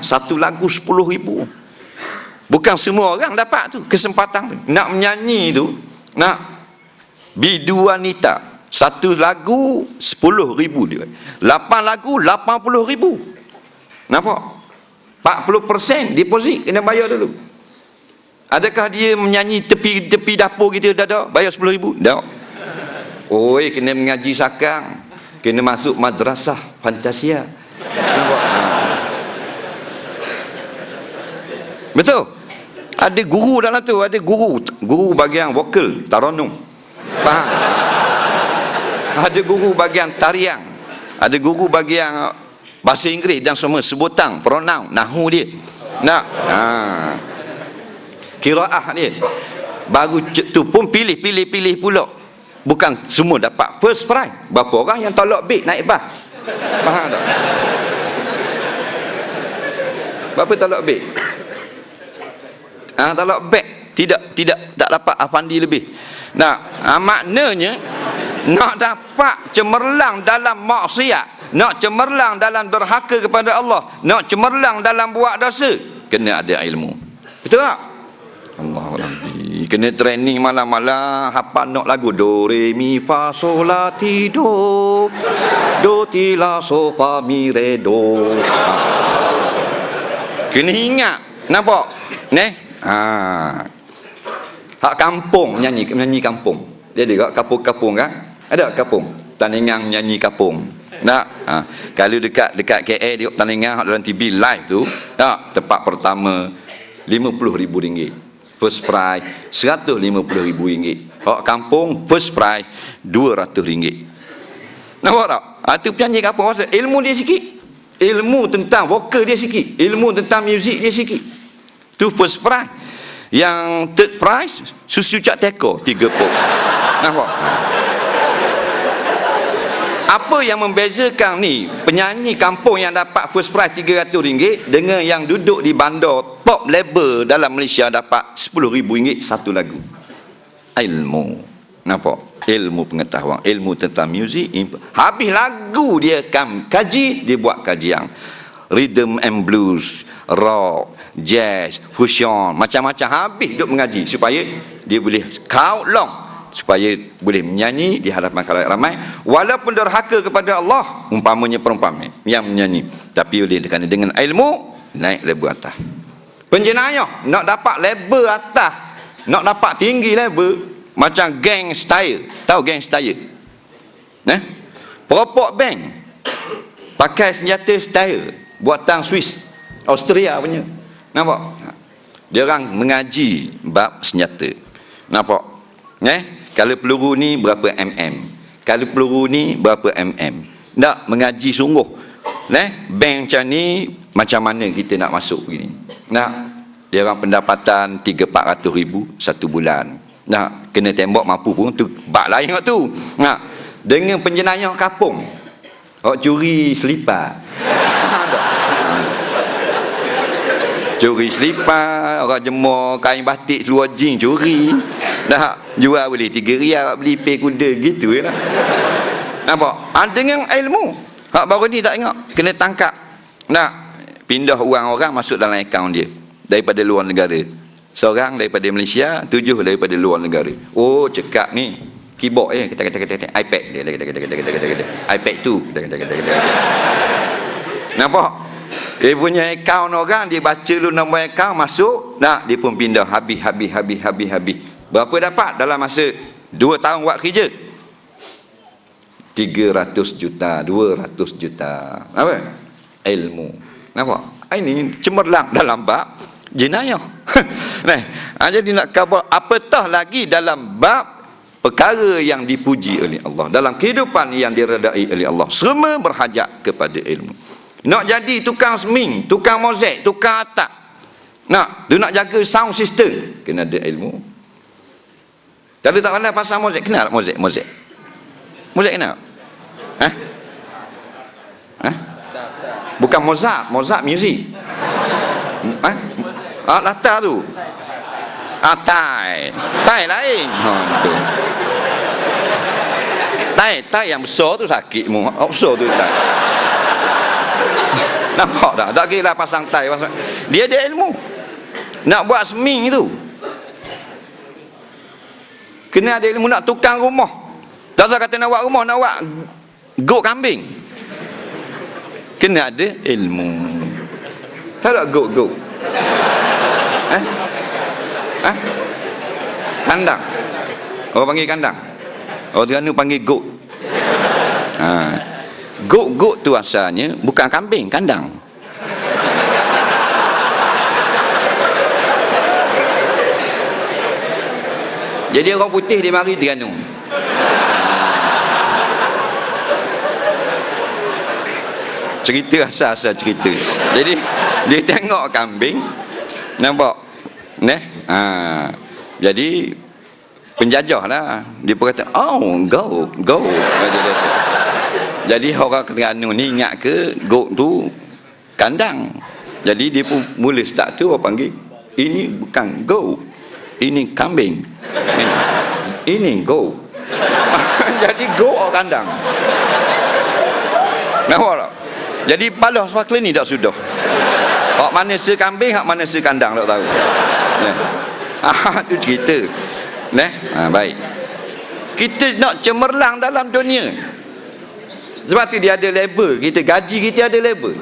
Satu lagu RM10,000. Bukan semua orang dapat tu kesempatan tu. Nak menyanyi tu, nak bidu wanita, satu lagu RM10,000 dia. 8 lagu RM80,000. Nampak? 40% deposit kena bayar dulu. Adakah dia menyanyi tepi dapur kita dah bayar RM10,000? Tak. Oi, kena mengaji sakang, kena masuk madrasah Fantasia. Nampak? Betul? Ada guru dalam tu, ada guru bahagian vokal, taranum. Faham? Ada guru bahagian tarian, ada guru bahagian bahasa Inggeris dan semua sebutan, pronoun, nahu dia. Nak qiraah dia. Baru tu pun pilih pula. Bukan semua dapat first prize. Berapa orang yang tolak beg naik bas? Faham tak? Berapa tolak beg? Tolak beg tak dapat afandi lebih. Maknanya nak dapat cemerlang dalam maksiat, nak cemerlang dalam derhaka kepada Allah, nak cemerlang dalam buat dosa, kena ada ilmu. Betul tak? Allah Rabbi. Kena training malam-malam hafal nak lagu do re mi fa sol la ti do ti la so fa mi re do. Kena ingat. Nampak? Hak kampung nyanyi kampung. Dia ada kat kampung kan? Ada kampung. Tandingan nyanyi kampung. Kalau dekat KL tengok tandingan dalam TV live tu, tempat pertama RM50,000. First prize RM150,000. Hak kampung first prize RM200. Nampak tak? Itu penyanyi kampung. Maksud ilmu dia sikit. Ilmu tentang vokal dia sikit. Ilmu tentang muzik dia sikit. Tu first prize. Yang third prize susu cak teko 3 pok. Nampak? Apa yang membezakan ni penyanyi kampung yang dapat first prize RM300 dengan yang duduk di bandar top level dalam Malaysia dapat RM10,000 satu lagu? Ilmu. Nampak? Ilmu pengetahuan, ilmu tentang muzik. Habis lagu dia kaji, dia buat kajian rhythm and blues, rock, jazz, fusion, macam-macam. Habis duk mengaji supaya dia boleh count long, supaya boleh menyanyi di hadapan khalayak ramai, walaupun derhaka kepada Allah, umpamanya perempuan yang menyanyi, tapi oleh dengan ilmu naik level atas. Penjenayah nak dapat level atas, nak dapat tinggi level, macam gang style. Tahu gang style? Peropok bank pakai senjata style buatan Swiss, Austria punya. Nampak? Dia orang mengaji bab senjata. Nampak? Kalau peluru ni berapa mm, kalau peluru ni berapa mm. Tak mengaji sungguh. Bank macam ni, macam mana kita nak masuk begini. Dia orang pendapatan 300-400 ribu satu bulan. Nah, kena tembak mampu pun tu bab lain kat tu. Nah, dengan penjenayah kapung. Orang curi selipar. Curi selipar, orang jemur kain batik seluar jin curi. Dah jual boleh 3 rial, beli pay kuda gitu lah. Nampak? Dengan ilmu. Hak baru ni tak ingat, kena tangkap. Nah, pindah orang masuk dalam akaun dia daripada luar negara. Seorang daripada Malaysia, 7 daripada luar negara. Oh, cekak ni. Keyboard kata iPad dia iPad tu nampak dia punya akaun orang, dia baca dulu nombor akaun masuk, nak dia pun pindah habis. Berapa dapat dalam masa 2 tahun buat kerja? 300 juta, 200 juta. Apa? Ilmu. Nampak? Ini cemerlang dalam bab jenayah. Nah, jadi nak khabar apatah lagi dalam bab perkara yang dipuji oleh Allah, dalam kehidupan yang diredai oleh Allah, semua berhajat kepada ilmu. Nak jadi tukang seming, tukang mozaik, tukang atap, dia nak jaga sound system, kena ada ilmu. Kalau tak pandai pasal mozaik, kenal mozaik kenal? Bukan Mozart music. Latar tu. Tai lain. Tai yang besar tu sakit mu. Besar tu tai. Nampak tak? Tak kira pasang tai. Dia ada ilmu. Nak buat seming tu, kena ada ilmu. Nak tukang rumah, tak usah kata nak buat rumah, nak buat gok kambing, kena ada ilmu. Tak ada gok. Kandang. Orang panggil kandang. Orang Terengganu panggil gok. Gok tu asalnya bukan kambing, kandang. Jadi orang putih dia mari Terengganu. Cerita asal cerita. Jadi dia tengok kambing, nampak, jadi penjajah lah. Dia pun kata, go. Jadi orang Terengganu ni ingat ke goat tu kandang. Jadi dia pun mula start tu orang panggil, ini bukan go, ini kambing, ini go. Jadi go orang kandang. Nampak tak? Jadi balas wakil ni tak sudah. Hak mana sekambing, hak mana sekandang tak tahu. Tu cerita. Baik. Kita nak cemerlang dalam dunia. Sebab tu dia ada label. Kita gaji kita ada label.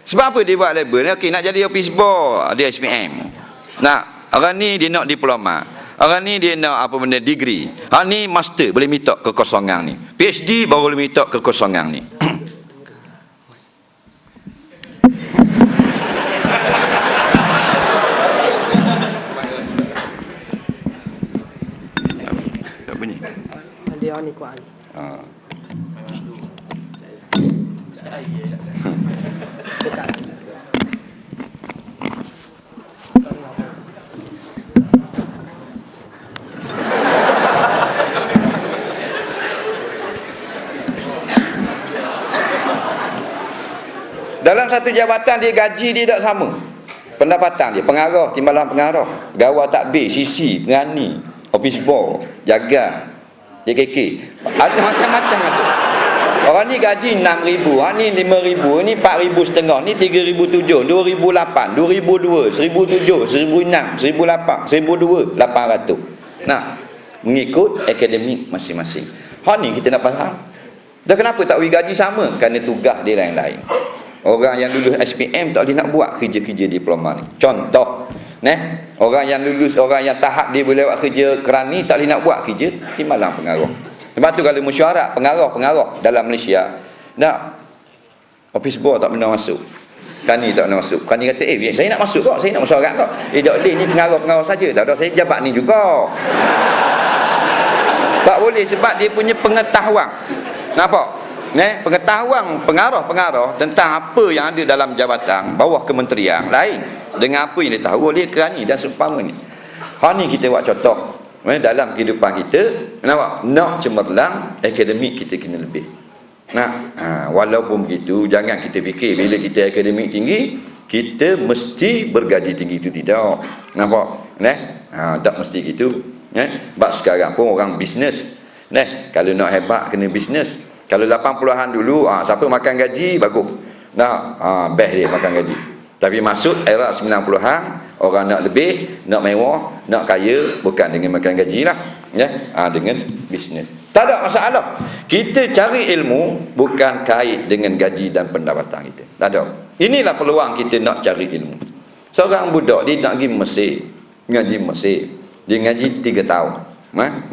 Sebab apa dia buat label? Okey, nak jadi office boy, ada SPM. Orang ni dia nak diploma. Orang ni dia nak apa benda degree. Hak ni master, boleh minta kekosongan ni. PhD baru boleh minta kekosongan ni. Dia ni kuat. Dalam satu jabatan dia gaji dia tak sama. Pendapatan dia, pengarah, timbalan pengarah, pegawai takbir, sisi, penghani, office boy, jaga, JKK. Ada macam-macam tu. Orang ni gaji 6,000, orang ni 5,000, ni 4,500, ni 3,700, 2,800, 2,200, 1,700, 1,600, 1,800, 1,200, 800. Mengikut akademik masing-masing. Hak ni kita nak faham. Dah kenapa tak bagi gaji sama? Kerana tugas dia lain-lain. Orang yang lulus SPM tak boleh nak buat kerja-kerja diploma ni. Contoh, orang yang lulus, orang yang tahap dia boleh buat kerja kerani, tak boleh nak buat kerja timbalan pengarah. Sebab tu kalau mesyuarat pengarah dalam Malaysia, office boy tak pernah masuk, kerani tak pernah masuk. Kerani kata, saya nak masuk kok, saya nak mesyuarat kok. Tak boleh, ni pengarah saja. Tak ada, saya jabat ni juga. Tak boleh sebab dia punya pengetahuan. Nampak? pengetahuan pengarah-pengarah tentang apa yang ada dalam jabatan bawah kementerian lain dengan apa yang dia tahu oleh kerani dan seumpamanya. Hal ni kita buat contoh dalam kehidupan kita. Nak cemerlang, akademik kita kena lebih. Walaupun begitu, jangan kita fikir bila kita akademik tinggi kita mesti bergaji tinggi, itu tidak. Nampak? Tak mesti gitu. Sebab sekarang pun orang bisnes. Kalau nak hebat kena bisnes. Kalau 80-an dulu, siapa makan gaji bagus. Best dia makan gaji. Tapi masuk era 90-an, orang nak lebih, nak mewah, nak kaya, bukan dengan makan gaji lah. Dengan bisnes. Tak ada masalah. Kita cari ilmu bukan kait dengan gaji dan pendapatan kita. Tak ada. Inilah peluang kita nak cari ilmu. Seorang budak dia nak pergi Mesir, ngaji Mesir. Dia ngaji 3 tahun.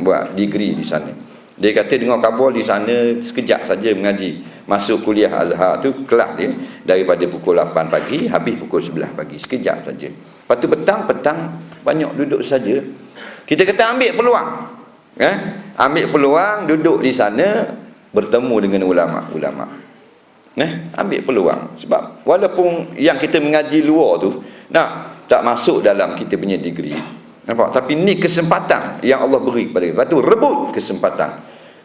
Buat degree di sana. Dia kata dengar khabar di sana sekejap saja mengaji. Masuk kuliah Azhar tu kelas dia daripada pukul 8 pagi habis pukul 11 pagi. Sekejap saja. Lepas tu petang banyak duduk saja. Kita kata ambil peluang. Ambil peluang duduk di sana bertemu dengan ulama-ulama. Ambil peluang. Sebab walaupun yang kita mengaji luar tu tak masuk dalam kita punya degree. Nampak? Tapi ni kesempatan yang Allah beri kepada kita. Lepas tu rebut kesempatan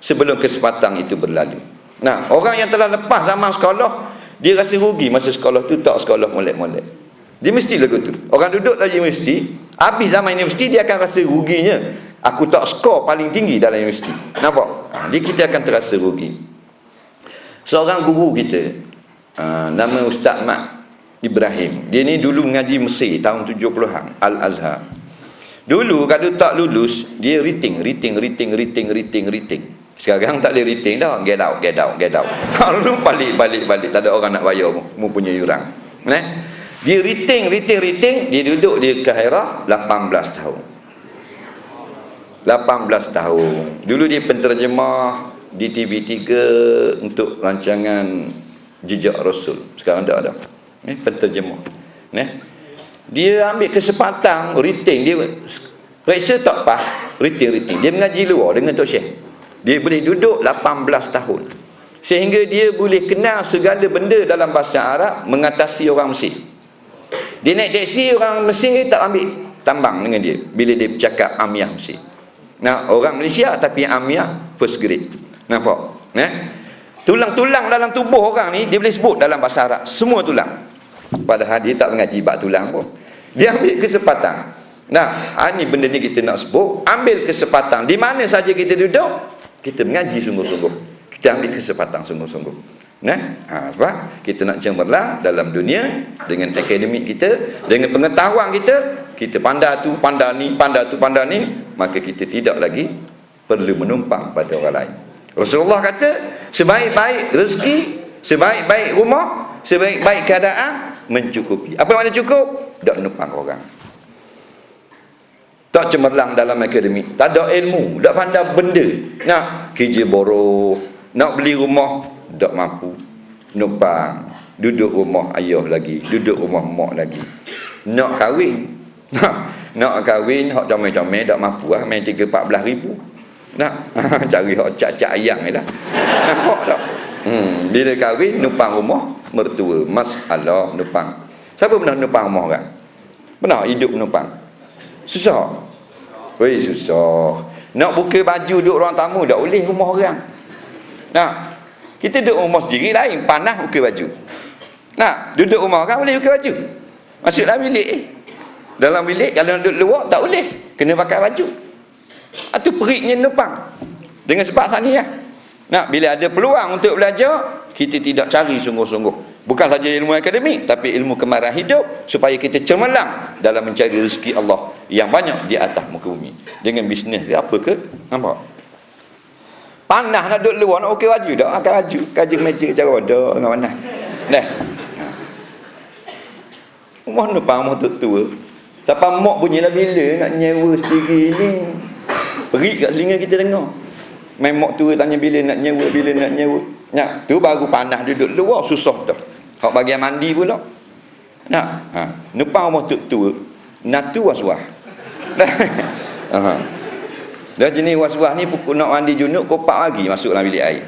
sebelum kesempatan itu berlalu. Orang yang telah lepas zaman sekolah, dia rasa rugi masa sekolah tu tak sekolah molek-molek. Dia mesti lagu tu. Orang duduk dalam universiti, habis zaman universiti dia akan rasa ruginya. Aku tak skor paling tinggi dalam universiti. Nampak? Dia kita akan terasa rugi. Seorang guru kita, nama Ustaz Mat Ibrahim. Dia ni dulu mengaji Mesir tahun 70-an, Al-Azhar. Dulu kalau tak lulus, dia rating. Sekarang tak boleh rating dah. Get out. Tak dulu balik. Tak ada orang nak bayar mempunyai yuran. Dia rating. Dia duduk di Kairah 18 tahun. 18 tahun. Dulu dia penterjemah di TV3 untuk rancangan Jejak Rasul. Sekarang tak ada. Penterjemah. Dia ambil kesempatan rating. Dia periksa tak pas rating. Dia mengaji luar dengan Tok Syekh. Dia boleh duduk 18 tahun sehingga dia boleh kenal segala benda dalam bahasa Arab, mengatasi orang Mesir. Dia naik teksi, orang Mesir tak ambil tambang dengan dia bila dia bercakap Amiah Mesir. Orang Malaysia tapi Amiah first grade. Nampak? Tulang-tulang dalam tubuh orang ni dia boleh sebut dalam bahasa Arab, semua tulang. Padahal dia tak mengaji bab tulang pun. Dia ambil kesempatan. Ini benda ni kita nak sebut. Ambil kesempatan. Di mana saja kita duduk, kita mengaji sungguh-sungguh. Kita ambil kesempatan sungguh-sungguh. Sebab kita nak cemerlang dalam dunia dengan akademik kita, dengan pengetahuan kita. Kita pandai tu, pandai ni, maka kita tidak lagi perlu menumpang pada orang lain. Rasulullah kata, sebaik-baik rezeki, sebaik-baik rumah, sebaik-baik keadaan mencukupi. Apa makna cukup? Tak menumpang orang. Tak cemerlang dalam akademik, tak ada ilmu, tak pandai benda. Nak kerja boroh, nak beli rumah, tak mampu. Numpang, duduk rumah ayah lagi, duduk rumah mak lagi. Nak kahwin, nak kahwin, hak comel-comel tak mampu lah, main 13-14 ribu. Nak cari hak cak-cak ayang ni lah. Nampak tak? Bila kahwin, numpang rumah mertua. Masalah numpang. Siapa pernah numpang rumah orang? Pernah hidup numpang? Susah. Susah. Nak buka baju duduk ruang tamu tak boleh rumah orang. Kita duduk rumah sendiri lain, panas buka baju. Duduk rumah orang boleh buka baju. Masuklah bilik. Dalam bilik kalau duduk luar tak boleh. Kena pakai baju. Itu periknya numpang. Dengan sebab sana bila ada peluang untuk belajar, kita tidak cari sungguh-sungguh. Bukan saja ilmu akademik, tapi ilmu kemaran hidup, supaya kita cemerlang dalam mencari rezeki Allah yang banyak di atas muka bumi. Dengan bisnes ke apa ke? Nampak? Panas nak duduk luar, nak okey baju tak? Akan baju, kaji meja cara ada dengan panas. Rumah numpang, rumah tua. Siapa mak bunyilah bila nak nyewa sendiri ni. Perik kat selinga kita dengar. Main mak tua tanya bila nak nyewa. Tu baru panas duduk luar, susah dah. Hak bagian mandi pula. Numpang rumah tua. Natu waswah. Dah jenis waswah ni pukul nak mandi junub, kopak lagi masuk dalam bilik air.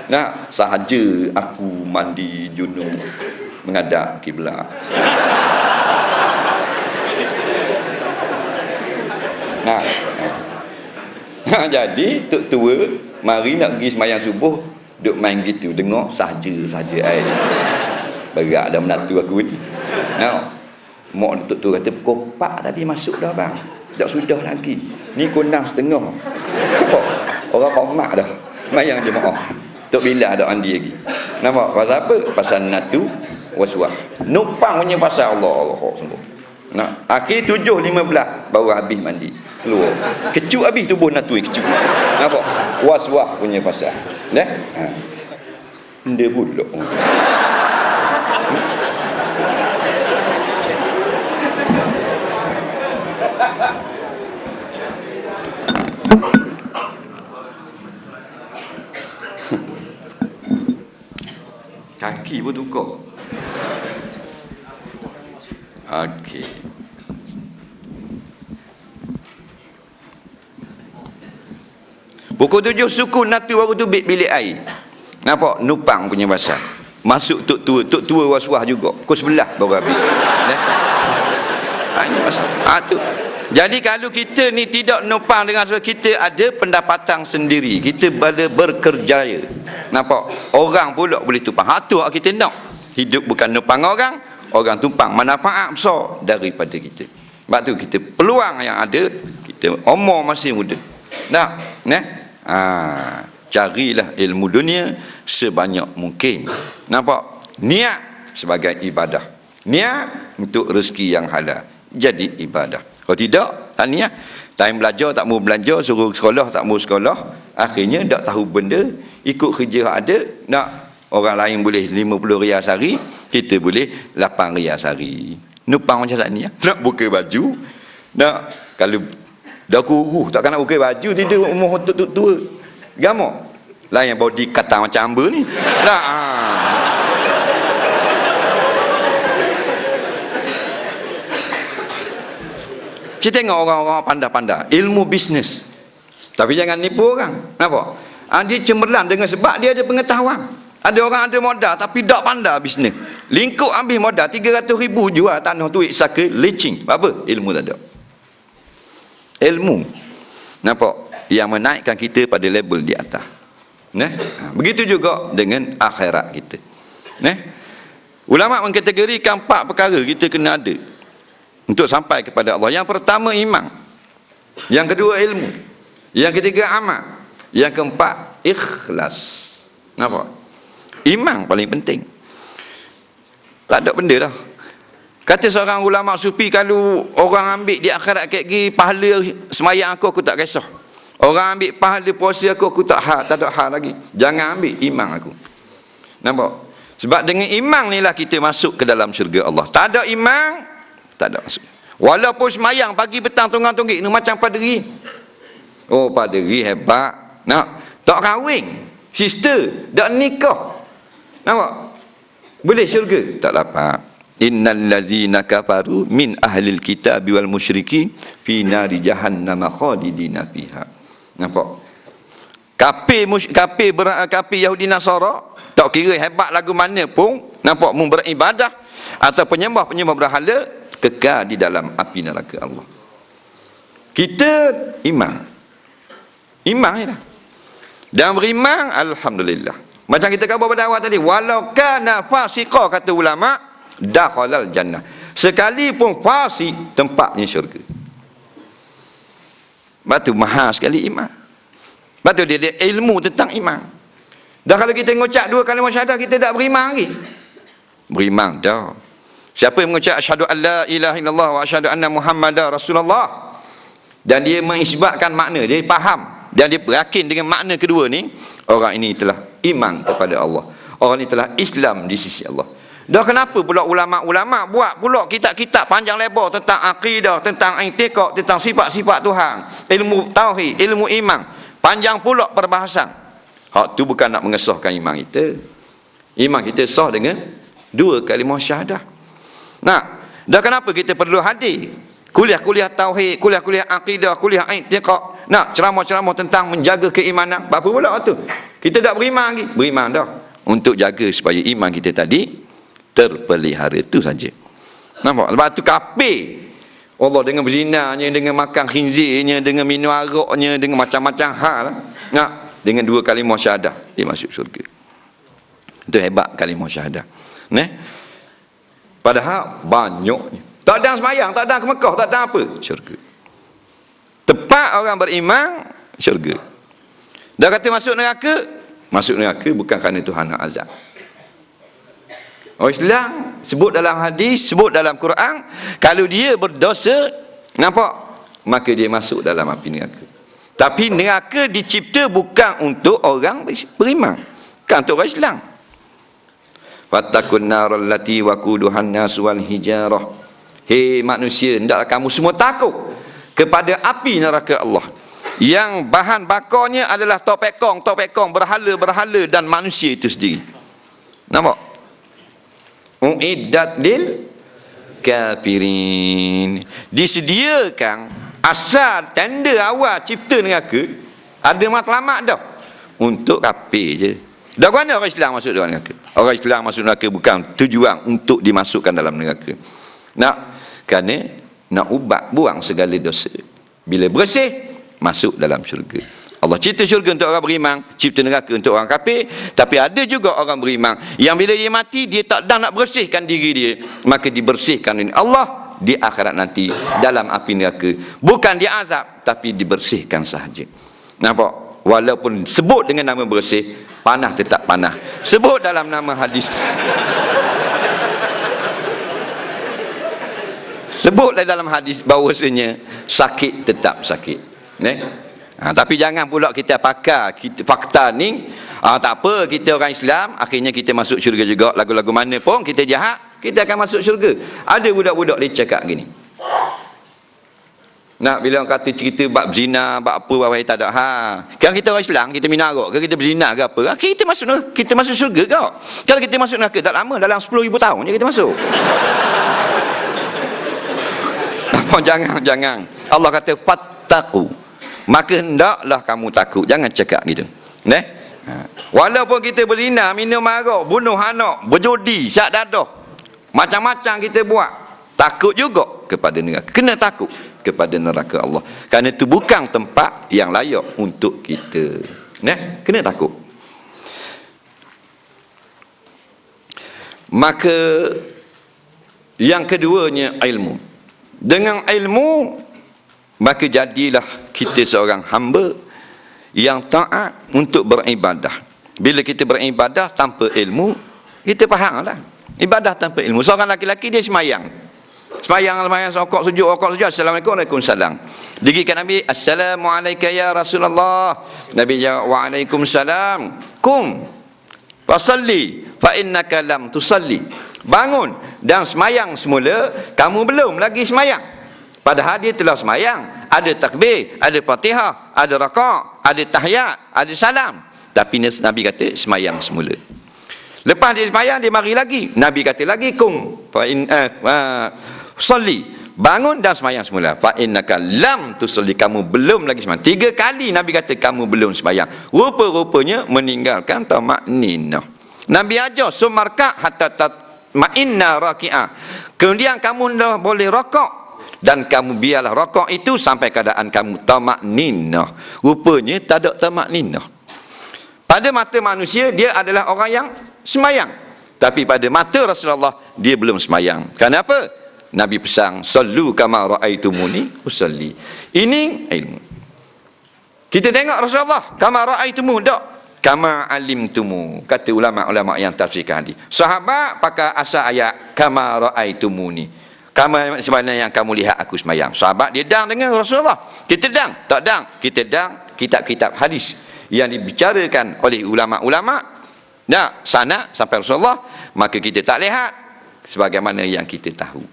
Nah, sahaja aku mandi junub menghadap kiblat. Nah, jadi tok tua mari nak pergi sembahyang subuh duk main gitu, dengar sahaja ai. Berat dah menatu aku ni. Nah, mak tok tua kata pukul 4 tadi masuk dah bang. Tak sudah lagi. Ni pukul 6.30. Orang komak dah. Mayang jemaah. Tok bila ada andi lagi. Nampak pasal apa? Pasal natu waswah. Numpang punya pasal Allah sungguh. Nah, akhir 7.15 baru habis mandi. Keluar. Kecut habis tubuh natu kecut. Nampak? Was-was punya pasal. Dah? Ha. Dia pulak. Kaki pun tukar. Okey. Pukul 7 suku natu baru tu bilik air. Nampak? Nupang punya pasal. Masuk tok tua was-was juga. Pukul 11 baru habis. Ini pasal. Tu. Jadi kalau kita ni tidak nupang dengan sebab kita ada pendapatan sendiri. Kita berkerjaya. Nampak? Orang pula boleh tumpang. Tu kita nak. Hidup bukan nupang orang. Orang tumpang manfaat besar daripada kita. Sebab tu kita peluang yang ada, kita umur masih muda. Nah, carilah ilmu dunia sebanyak mungkin. Nampak? Niat sebagai ibadah. Niat untuk rezeki yang halal. Jadi ibadah. Kalau tidak, tak niat. Time belajar tak mau belajar, suruh sekolah tak mau sekolah. Akhirnya tak tahu benda, ikut kerja ada. Nak orang lain boleh 50 riyal sehari, kita boleh 8 riyal sehari. Nupang macam ni. Nak buka baju. Nak kalau dah kuruh, takkan nak buka baju tidur umur tua. Gamak. Lain body kata macam hamba ni. Nah. Kita tengok orang-orang pandai-pandai ilmu bisnes. Tapi jangan nipu orang. Nampak? Dia cemerlang dengan sebab dia ada pengetahuan. Ada orang ada modal tapi tak pandai bisnes. Lingkup ambil modal 300,000 jual tanah tu saka leaching. Apa? Ilmu tak ada. Ilmu. Nampak? Yang menaikkan kita pada level di atas. Begitu juga dengan akhirat kita. Ulama mengkategorikan 4 perkara kita kena ada untuk sampai kepada Allah. Yang pertama iman. Yang kedua ilmu. Yang ketiga amal. Yang keempat ikhlas. Nampak? Iman paling penting. Tak ada benda dah. Kata seorang ulama sufi, kalau orang ambil di akhirat kayak gini pahala semayang aku tak kisah. Orang ambil pahala puasa aku tak ada hal lagi. Jangan ambil iman aku. Nampak? Sebab dengan iman ni lah kita masuk ke dalam syurga Allah. Tak ada iman, tak ada masuk. Walaupun semayang pagi petang tunggang-tunggik ni macam paderi. Oh, paderi hebat. Tak kahwin. Sister, tak nikah. Nampak? Boleh syurga? Tak dapat. Innal ladzina kafaru min ahlil kitabi wal musyrikin fi nari jahannam khalidina fiha. Nampak? Kafir Yahudi Nasara tak kira hebat lagu mana pun, nampak mu beribadah atau penyembah berhala kekal di dalam api neraka Allah. Kita iman. Iman lah. Dan beriman alhamdulillah. Macam kita khabar pada awal tadi, walau kana fasiqa kata ulama, dakhalal jannah. Sekalipun fasik tempatnya syurga. Batu mahal sekali iman. Batu dia ada ilmu tentang iman. Dan kalau kita mengucap 2 kalimah syahadah kita tak beriman lagi. Beriman dah. Siapa yang mengucap asyhadu an la ilaha illallah wa asyhadu anna muhammadar rasulullah dan dia mengisbatkan makna, dia faham dan dia yakin dengan makna kedua ni, orang ini telah iman kepada Allah. Orang ini telah Islam di sisi Allah. Dah kenapa pula ulama-ulama buat pula kitab-kitab panjang lebar tentang akidah, tentang i'tiqad, tentang sifat-sifat Tuhan, ilmu tauhid, ilmu iman. Panjang pula perbahasan. Hak tu bukan nak mengesahkan iman kita. Iman kita sah dengan 2 kalimah syahadah. Dah kenapa kita perlu hadir kuliah-kuliah tauhid, kuliah-kuliah akidah, kuliah i'tiqad, ceramah-ceramah tentang menjaga keimanan. Apa pula tu? Kita tak beriman lagi. Beriman dah. Untuk jaga supaya iman kita tadi terpelihara, itu saja. Nampak? Lepas tu kafir Allah dengan berzinanya, dengan makan khinzirnya, dengan minum araknya, dengan macam-macam hal. Dengan 2 kalimah syahadah dia masuk syurga. Itu hebat kalimah syahadah. Padahal banyaknya. Tak ada semayang, tak ada ke Mekah, tak ada apa, syurga. Tepat orang beriman, syurga. Dah kata masuk neraka bukan kerana Tuhan nak azab. Orang Islam sebut dalam hadis, sebut dalam Quran, kalau dia berdosa, nampak, maka dia masuk dalam api neraka. Tapi neraka dicipta bukan untuk orang beriman, bukan untuk orang Islam. Fattaqun naral lati waquduhan nas wal hijarah. Hei manusia, hendaklah kamu semua takut kepada api neraka Allah, yang bahan bakarnya adalah topekong, berhala dan manusia itu sendiri. Nampak? Uiddat lil kafirin. Disediakan asal tanda awal cipta neraka, ada matlamat dah untuk kafir je. Dah mana orang Islam masuk dalam neraka? Orang Islam masuk neraka bukan tujuan untuk dimasukkan dalam neraka. Kerana nak ubat buang segala dosa. Bila bersih, masuk dalam syurga. Allah cipta syurga untuk orang beriman, cipta neraka untuk orang kafir. Tapi ada juga orang beriman yang bila dia mati, dia tak dah nak bersihkan diri dia, maka dibersihkan oleh Allah di akhirat nanti dalam api neraka. Bukan dia azab, tapi dibersihkan sahaja. Nampak? Walaupun sebut dengan nama bersih, panah tetap panah. Sebut dalam nama hadis, sebutlah dalam hadis bahawasanya sakit tetap sakit. Tapi jangan pula kita pakar fakta ni, tak apa, kita orang Islam, akhirnya kita masuk syurga juga. Lagu-lagu mana pun kita jahat, kita akan masuk syurga. Ada budak-budak dia cakap gini, bila orang kata cerita bab zina, bab apa, bab tak ada. Kalau kita orang Islam, kita minum arak ke, kita berzina ke apa, kita masuk syurga ke? Kalau kita masuk neraka tak lama, dalam 10,000 tahun je kita masuk. Jangan. Allah kata fattaqu, maka hendaklah kamu takut. Jangan cakap gitu. Walaupun kita berzina, minum arak, bunuh anak, berjudi, syak dadah, macam-macam kita buat, takut juga kepada neraka. Kena takut kepada neraka Allah, kerana itu bukan tempat yang layak untuk kita. Kena takut. Maka yang keduanya ilmu. Dengan ilmu, maka jadilah kita seorang hamba yang taat untuk beribadah. Bila kita beribadah tanpa ilmu, kita fahamlah. Ibadah tanpa ilmu. Seorang laki-laki dia semayang, rokok sujud, Assalamualaikum, Waalaikumsalam. Digikan Nabi, Assalamualaikum ya Rasulullah. Nabi jawab, Waalaikumsalam. Kum fasalli fa innaka lam tusalli. Bangun dan semayang semula, kamu belum lagi semayang. Padahal dia telah semayang, ada takbir, ada Fatihah, ada rakaat, ada tahiyat, ada salam. Tapi Nabi kata semayang semula. Lepas dia semayang, dia mari lagi. Nabi kata lagi, kum fa in salli, bangun dan semayang semula. Fa innaka lam tusalli, kamu belum lagi semayang. 3 kali Nabi kata kamu belum semayang. Rupa-rupanya meninggalkan tamakninah. Nabi ajar sumarka hatta ma'inna raki'ah. Kemudian kamu dah boleh rokok, dan kamu biarlah rokok itu sampai keadaan kamu tamakninah. Rupanya tak ada tamakninah. Pada mata manusia dia adalah orang yang semayang, tapi pada mata Rasulullah dia belum semayang. Kenapa? Nabi pesan, sallu kama ra'aitumuni usalli. Ini ilmu. Kita tengok Rasulullah, kama ra'aitumu, tak kama alimtumu. Kata ulama-ulama yang tafsirkan hadis. Sahabat pakai asal ayat kama ra'aitumuni, kama sebenarnya yang kamu lihat aku semayang. Sahabat dia dang dengan Rasulullah. Kita dang, tak dang. Kita dang kitab-kitab hadis yang dibicarakan oleh ulama-ulama, sanad sampai Rasulullah, maka kita tak lihat sebagaimana yang kita tahu.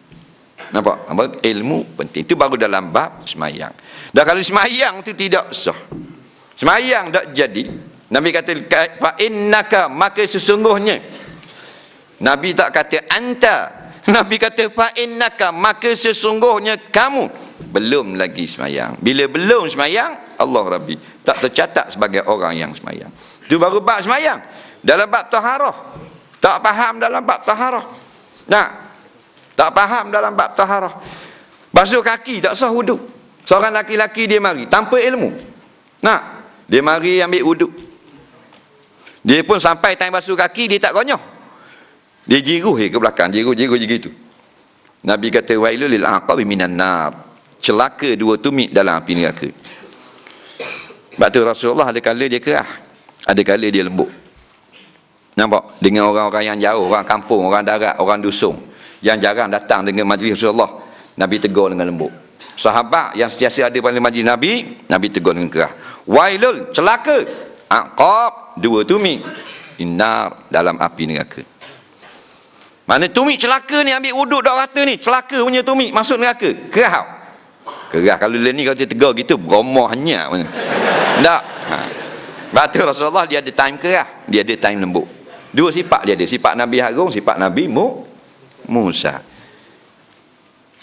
Nampak? Ilmu penting. Itu baru dalam bab semayang. Dan kalau semayang itu tidak sah, semayang tak jadi. Nabi kata fa innaka, maka sesungguhnya. Nabi tak kata anta, Nabi kata fa innaka, maka sesungguhnya kamu belum lagi semayang. Bila belum semayang, Allah Rabbi, tak tercatat sebagai orang yang semayang. Itu baru bab semayang. Dalam bab taharah, tak faham dalam bab taharah. Nah, tak faham dalam bab taharah. Basuh kaki tak sah wuduk. Seorang laki-laki dia mari tanpa ilmu. Nah, dia mari ambil wuduk. Dia pun sampai time basuh kaki dia tak gonyoh. Dia jiruh ke belakang, jiruh gitu. Nabi kata wailul lil aqabi minan nar. Celaka dua tumit dalam api neraka. Sebab tu Rasulullah ada kala dia kerah, ada kala dia lembut. Nampak? Dengan orang-orang yang jauh, orang kampung, orang darat, orang dusun yang jarang datang dengan majlis Rasulullah, Nabi tegur dengan lembut. Sahabat yang sentiasa ada pada majlis Nabi, Nabi tegur dengan kerah. Wailul, celaka, aqab, dua tumit, innar, dalam api neraka. Mana tumit celaka ni, ambil wuduk dak rata ni, celaka punya tumit masuk neraka. Kerah. Kerah kalau ni kalau dia tegur gitu beromah hanya mana. Tak. Sebab tu Rasulullah dia ada time kerah, dia ada time lembut. Dua sifat dia ada, sifat Nabi Harun, sifat Nabi Musa.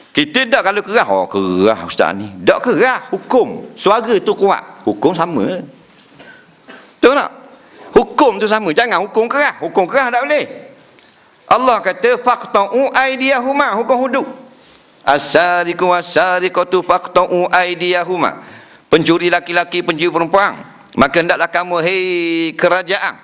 Kita dak kalau kerah, oh kerah ustaz ni. Dak kerah, hukum. Suara tu kuat, hukum sama. Betul tak? Hukum tu sama, jangan hukum kerah. Hukum kerah tak boleh. Allah kata faqta'u aydiyahuma, hukum hudud. As-sariqu was-sariqatu faqta'u aydiyahuma. Pencuri laki-laki, pencuri perempuan, maka hendaklah kamu hei kerajaan,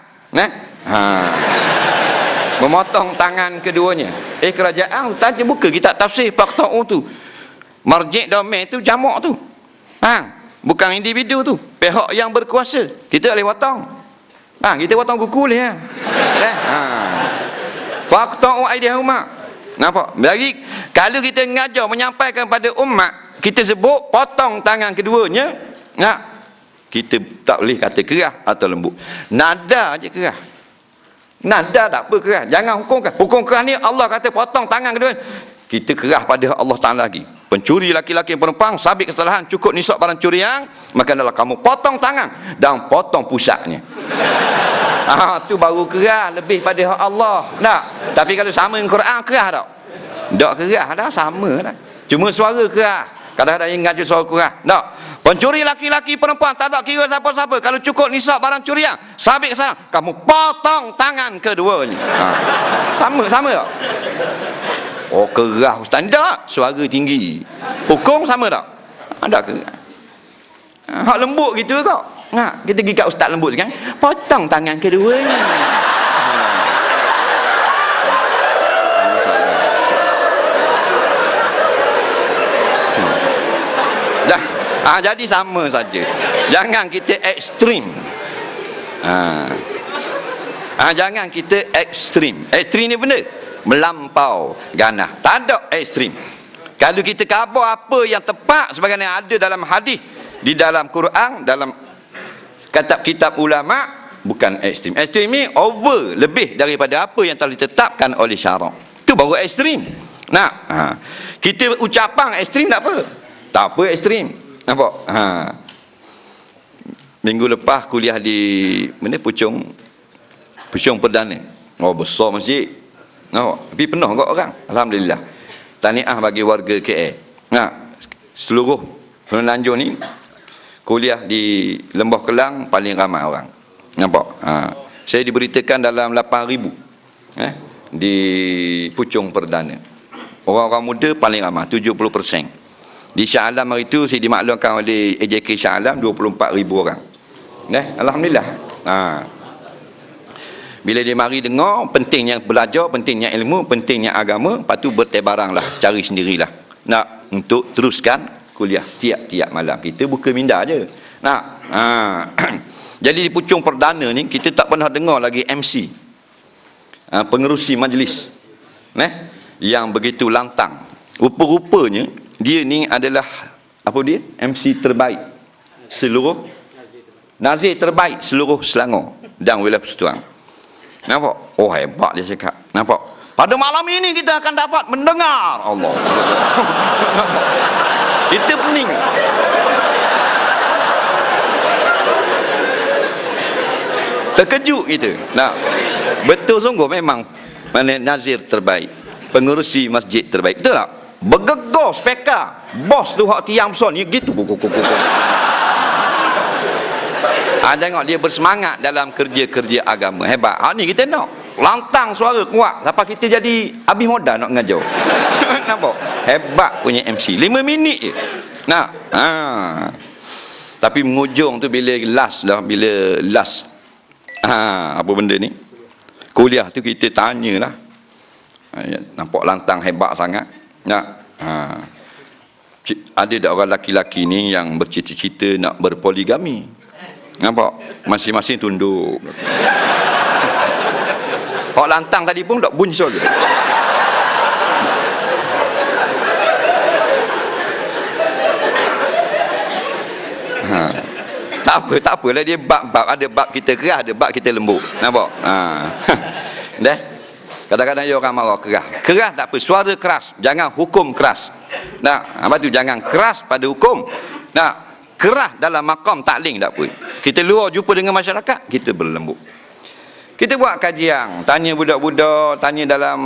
memotong tangan keduanya. Kerajaan tadi buka kitab tafsir faqta'u tu. Marji' domain tu jamak tu. Bukan individu tu, pihak yang berkuasa. Kita boleh potong. Kita potong kuku boleh faqta'u aydiyahuma. Nampak? Jadi kalau kita mengajar menyampaikan pada umat, kita sebut potong tangan keduanya, kita tak boleh kata kerah atau lembut. Nada je kerah. Nada tak apa kerah. Jangan hukum kerah. Hukum kerah ni Allah kata potong tangan keduanya. Kita kerah pada Allah Ta'ala lagi. Pencuri laki-laki perempuan sabit kesalahan cukup nisab barang curian, maka adalah kamu potong tangan dan potong pusatnya. Tu baru kerah lebih pada hak Allah. Tak. Tapi kalau sama dengan Quran kerah tak? Tak kerah dah, sama dah. Cuma suara kerah. Kadang-kadang yang ngaji suara kerah. Tak. Pencuri laki-laki perempuan tak ada kira siapa-siapa. Kalau cukup nisab barang curian, sabit kesalahan, kamu potong tangan keduanya. Sama tak? Oh kerah ustaz. Tak. Suara tinggi. Hukum sama tak? Tak kerah. Hak lembut gitu kok. Kita pergi kat ustaz lembut sekarang, potong tangan kedua ni. Jadi sama saja. Jangan kita ekstrim. Jangan kita ekstrim. Ekstrim ni benda melampau ganah. Tak ada ekstrim. Kalau kita khabar apa yang tepat sebagaimana ada dalam hadis, di dalam Quran, dalam kitab ulama, bukan ekstrim. Ekstrim ni over, lebih daripada apa yang telah ditetapkan oleh syarak. Itu baru ekstrim. Kita ucapan ekstrim tak apa. Tak apa ekstrim. Nampak? Minggu lepas kuliah di mana Puchong Perdana. Oh besar masjid. Nampak? Tapi penuh kok orang. Alhamdulillah. Tahniah bagi warga KL. Seluruh Semenanjung ni kuliah di Lembah Kelang paling ramai orang. Nampak? Saya diberitakan dalam 8,000 di Puchong Perdana. Orang-orang muda paling ramai, 70%. Di Shah Alam hari itu saya dimaklumkan oleh AJK Shah Alam 24,000 orang. Alhamdulillah. Bila dia mari dengar pentingnya belajar, pentingnya ilmu, pentingnya agama, lepas tu bertebaranglah, cari sendirilah. Untuk teruskan kuliah tiap-tiap malam. Kita buka minda je. Jadi di Puchong Perdana ni kita tak pernah dengar lagi MC, pengerusi majlis, yang begitu lantang. Rupa-rupanya dia ni adalah apa dia? MC terbaik seluruh, nazir terbaik seluruh Selangor dan wilayah Persekutuan. Nampak? Oh hebat dia cakap. Nampak? Pada malam ini kita akan dapat mendengar Allah. Itu pening. Terkejut kita. Betul sungguh memang nazir terbaik, pengerusi masjid terbaik. Betul tak? Bergegar speaker, bos tu hak tiang besar ni gitu. Tengok dia bersemangat dalam kerja-kerja agama. Hebat. Ni kita nak lantang suara kuat sampai kita jadi habis modal nak mengajar. Nampak? Hebat punya MC. 5 minit je. Nah. Tapi mengujung tu bila last apa benda ni? Kuliah tu kita tanyalah. Nampak lantang hebat sangat. Nah. Ada tak orang laki-laki ni yang bercita-cita nak berpoligami? Nampak? Masing-masing tunduk. Orang lantang tadi pun tak buncol je. Tak apalah dia bab-bab. Ada bab kita keras, ada bab kita lembut. Nampak? Dah. Kadang-kadang dia orang marah keras. Keras tak apa, suara keras. Jangan hukum keras. Nah, apa tu, jangan keras pada hukum. Nah, keras dalam maqam taklim tak apa. Kita luar jumpa dengan masyarakat, kita berlembut. Kita buat kajian, tanya budak-budak, tanya dalam,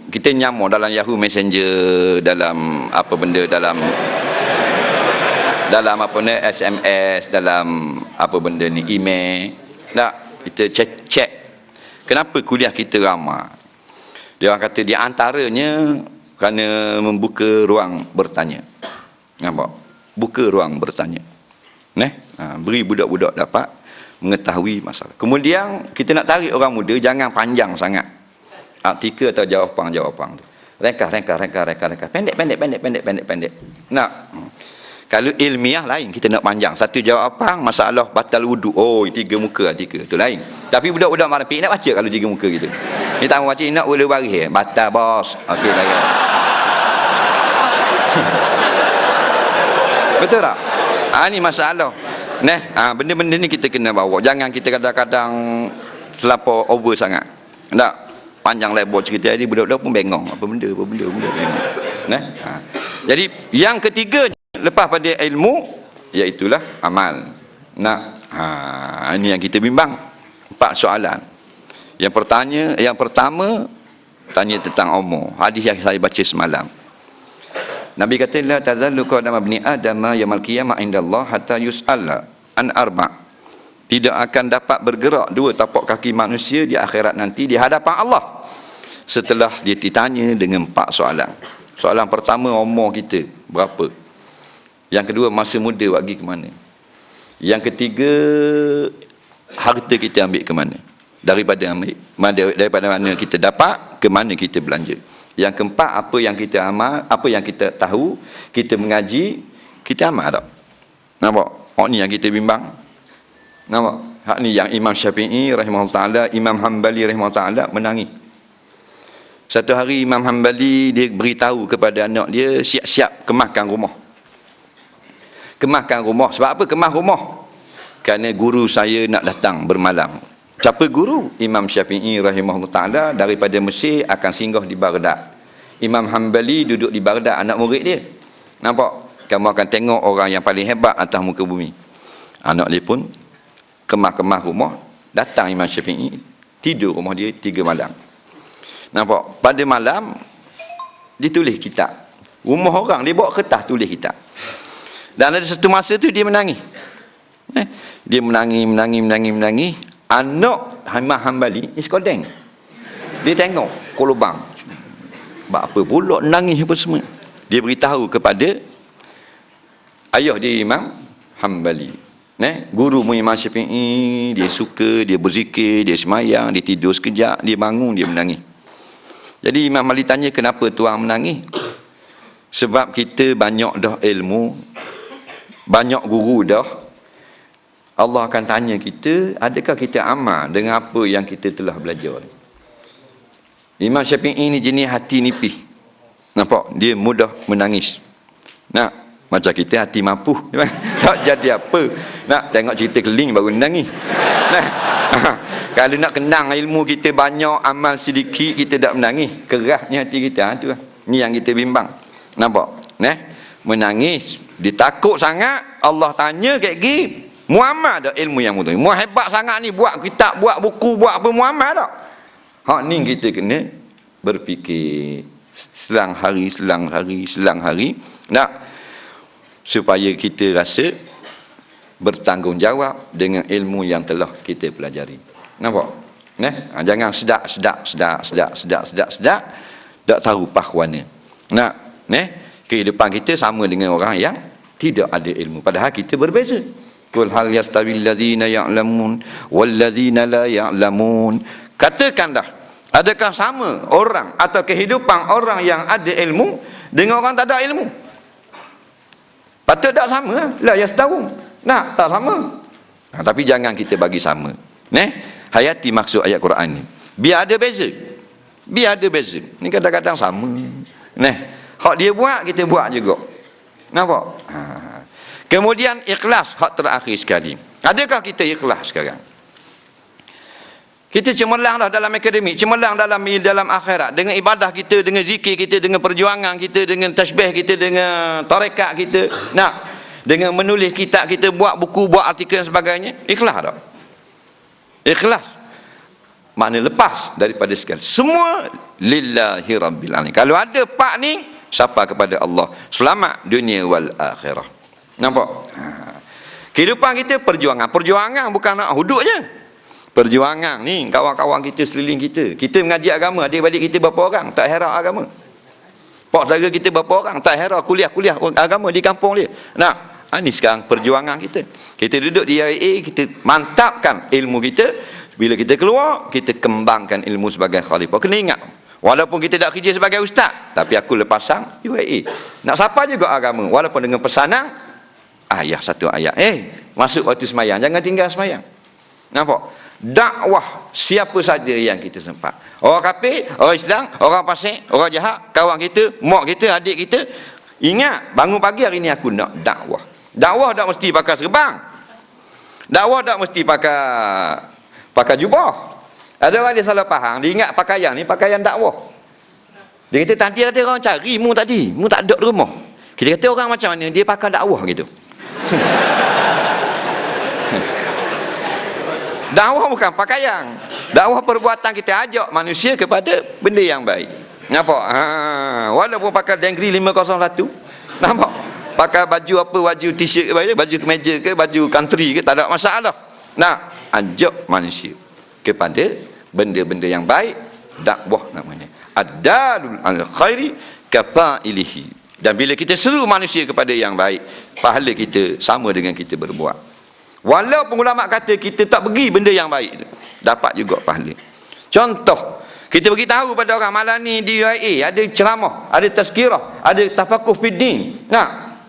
kita nyamuk dalam Yahoo Messenger, dalam apa benda, dalam apa ni, SMS, dalam apa benda ni, email. Nah, kita cek kenapa kuliah kita ramai. Dia orang kata di antaranya kerana membuka ruang bertanya. Nampak? Buka ruang bertanya. Beri budak-budak dapat mengetahui masalah. Kemudian kita nak tarik orang muda, jangan panjang sangat artikel atau jawapan tu. Ringkas. Pendek. Nah, kalau ilmiah lain, kita nak panjang. Satu jawapan masalah batal wudu. Oh, 3 muka artikel tu lain. Tapi budak-budak marapik nak baca kalau 3 muka gitu. Ni tak baca, nak boleh baris. Batal bos. Okey dah. Betul tak? Ni masalah. Benda-benda ni kita kena bawa. Jangan kita kadang-kadang terlampau over sangat. Tak? Panjang lebar cerita ni, budak-budak pun bengong. Apa benda bengong. Jadi yang ketiga lepas pada ilmu, iaitulah amal. Ini yang kita bimbang. 4 soalan. Yang pertama tanya tentang umur. Hadis yang saya baca semalam. Nabi kata la tazallu qadama ibni adam yaumil qiyamah indallah hatta yus'ala an arba'. Tidak akan dapat bergerak 2 tapak kaki manusia di akhirat nanti di hadapan Allah setelah dia ditanya dengan 4 soalan. Soalan pertama, umur kita berapa? Yang kedua, masa muda bagi ke mana? Yang ketiga, harta kita ambil ke mana? Daripada mana kita dapat, ke mana kita belanja? Yang keempat, apa yang kita amal, apa yang kita tahu, kita mengaji, kita amal tak? Nampak? Ni yang kita bimbang. Nampak? Hak ni yang Imam Syafi'i rahimahullah ta'ala, Imam Hanbali rahimahullah ta'ala menangis. Satu hari Imam Hanbali dia beritahu kepada anak dia, siap-siap kemaskan rumah. Kemaskan rumah. Sebab apa kemas rumah? Kerana guru saya nak datang bermalam. Siapa guru? Imam Syafi'i rahimahullah ta'ala daripada Mesir akan singgah di Baghdad. Imam Hanbali duduk di Baghdad, anak murid dia. Nampak? Kamu akan tengok orang yang paling hebat atas muka bumi. Anak dia pun kemas-kemas rumah. Datang Imam Syafi'i, tidur rumah dia 3 malam. Nampak? Pada malam ditulis kitab. Rumah orang dia bawa kertas tulis kitab. Dan ada satu masa tu dia menangis. Dia menangis. Anak Imam Hanbali ni sekodeng. Dia tengok kolobang. Apa pula nangis apa semua. Dia beritahu kepada ayah dia Imam Hanbali. Guru Imam Syafi'i, dia suka, dia berzikir, dia semayang, dia tidur sekejap, dia bangun, dia menangis. Jadi Imam Hanbali tanya, kenapa tuan menangis? Sebab kita banyak dah ilmu, banyak guru dah. Allah akan tanya kita, adakah kita amal dengan apa yang kita telah belajar? Imam Syafi'i ni jenis hati nipis. Nampak? Dia mudah menangis. Macam kita hati mampu. Tak jadi apa. Tengok cerita keling baru menangis. Kalau nak kenang ilmu kita banyak, amal sedikit, kita tak menangis. Kerasnya hati kita. Tu lah. Ni yang kita bimbang. Nampak? Menangis. Dia takut sangat. Allah tanya kayak gini. Muhammad dah ilmu yang mutu. Mu hebat sangat ni, buat kitab, buat buku, buat apa, Muhammad tak? Hak ni kita kena berfikir selang hari. Supaya kita rasa bertanggungjawab dengan ilmu yang telah kita pelajari. Nampak? Jangan sedak, tak tahu pahwana. Kehidupan kita sama dengan orang yang tidak ada ilmu, padahal kita berbeza. Qul hal yastawil ladzina ya'lamun wal ladzina la ya'lamun. Katakanlah, adakah sama orang atau kehidupan orang yang ada ilmu dengan orang tak ada ilmu? Patut tak sama. La yastawun. Tak sama. Tapi jangan kita bagi sama. Hayati maksud ayat Quran ni. Biar ada beza. Biar ada beza. Ni kadang-kadang sama. Hak dia buat, kita buat juga. Nampak? Kemudian ikhlas, hak terakhir sekali. Adakah kita ikhlas sekarang? Kita cemerlang dah dalam akademik, cemerlang dalam akhirat, dengan ibadah kita, dengan zikir kita, dengan perjuangan kita, dengan tasbih kita, dengan tarekat kita, dengan menulis kitab kita, buat buku, buat artikel dan sebagainya. Ikhlas tak? Ikhlas makna lepas daripada segala, semua lillahi rabbil alamin. Kalau ada pak ni, siapa kepada Allah, selamat dunia wal akhirah. Nampak? Kehidupan kita perjuangan bukan nak huduk je. Perjuangan ni, kawan-kawan kita sekeliling kita mengaji agama, adik-adik kita berapa orang tak hera agama, pak saudara kita berapa orang tak hera kuliah agama di kampung dia. Ini sekarang perjuangan kita duduk di IAA, kita mantapkan ilmu kita. Bila kita keluar, kita kembangkan ilmu sebagai khalifah. Kena ingat, walaupun kita tak kerja sebagai ustaz, tapi aku lepasang UAE nak sapa juga agama, walaupun dengan pesanan satu ayat, masuk waktu semayang, jangan tinggal semayang. Nampak? Dakwah siapa saja yang kita sempat, orang kafir, orang Islam, orang fasik, orang jahat, kawan kita, mak kita, adik kita. Ingat, bangun pagi hari ni aku nak dakwah. Dakwah tak mesti pakai serban, dakwah tak mesti pakai jubah. Ada orang dia salah faham, dia ingat pakaian ni pakaian dakwah. Dia kata tadi ada orang cari mu tak ada di rumah. Kita kata orang macam mana dia pakai dakwah gitu. Dakwah bukan pakaian, dakwah perbuatan. Kita ajak manusia kepada benda yang baik. Nampak? Walaupun pakai dengri 501, nampak? Pakai baju apa, baju t-shirt ke, baju kemeja ke, baju country ke, tak ada masalah. Ajak manusia kepada benda-benda yang baik. Dakwah namanya. Ad-dalul al-khairi kafa'ilihi. Dan bila kita seru manusia kepada yang baik, pahala kita sama dengan kita berbuat. Walaupun ulama kata kita tak pergi benda yang baik tu, dapat juga pahala. Contoh, kita beritahu pada orang malam ni di UIA ada ceramah, ada tazkirah, ada tafakuh fid din.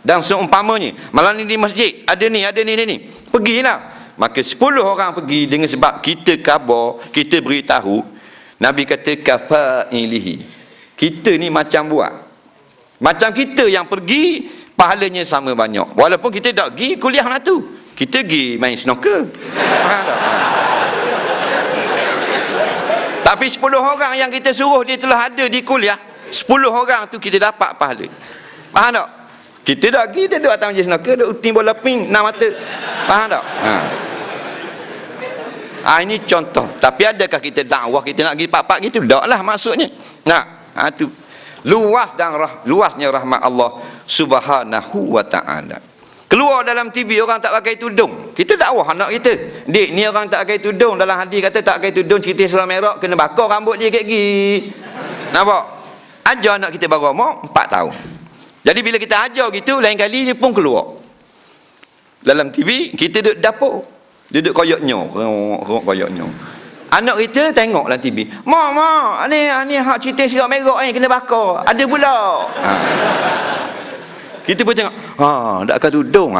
Dan seumpamanya malam ni di masjid ada ni. Pergilah. Maka 10 orang pergi dengan sebab kita khabar, kita beritahu. Nabi kata kafa'ilihi. Kita ni macam buat. Macam kita yang pergi, pahalanya sama banyak. Walaupun kita tak pergi kuliah nak tu. Kita pergi main snooker. Tapi 10 orang yang kita suruh dia telah ada di kuliah, 10 orang tu kita dapat pahala. Faham tak? Kita tak pergi, kita duduk atas meja snooker, duduk uting bola ping 6 mata. Faham tak? Ini contoh. Tapi adakah kita dakwah, kita nak pergi pak-pak gitu? Taklah maksudnya. Tu luasnya rahmat Allah Subhanahu wa ta'ala. Keluar dalam TV orang tak pakai tudung, kita dakwah anak kita. Dik, ni orang tak pakai tudung, dalam hadis kata tak pakai tudung, cerita Islam merah, kena bakar rambut dia gigi. Nampak? Ajar anak kita baru umur 4 tahun. Jadi bila kita ajar gitu, lain kali dia pun keluar dalam TV. Kita duduk dapur, duduk koyoknya. Anak kita tengok dalam TV, mak ni hak cerita Islam merah ni kena bakar, ada pula. Kita pun tengok, tak akan tudung.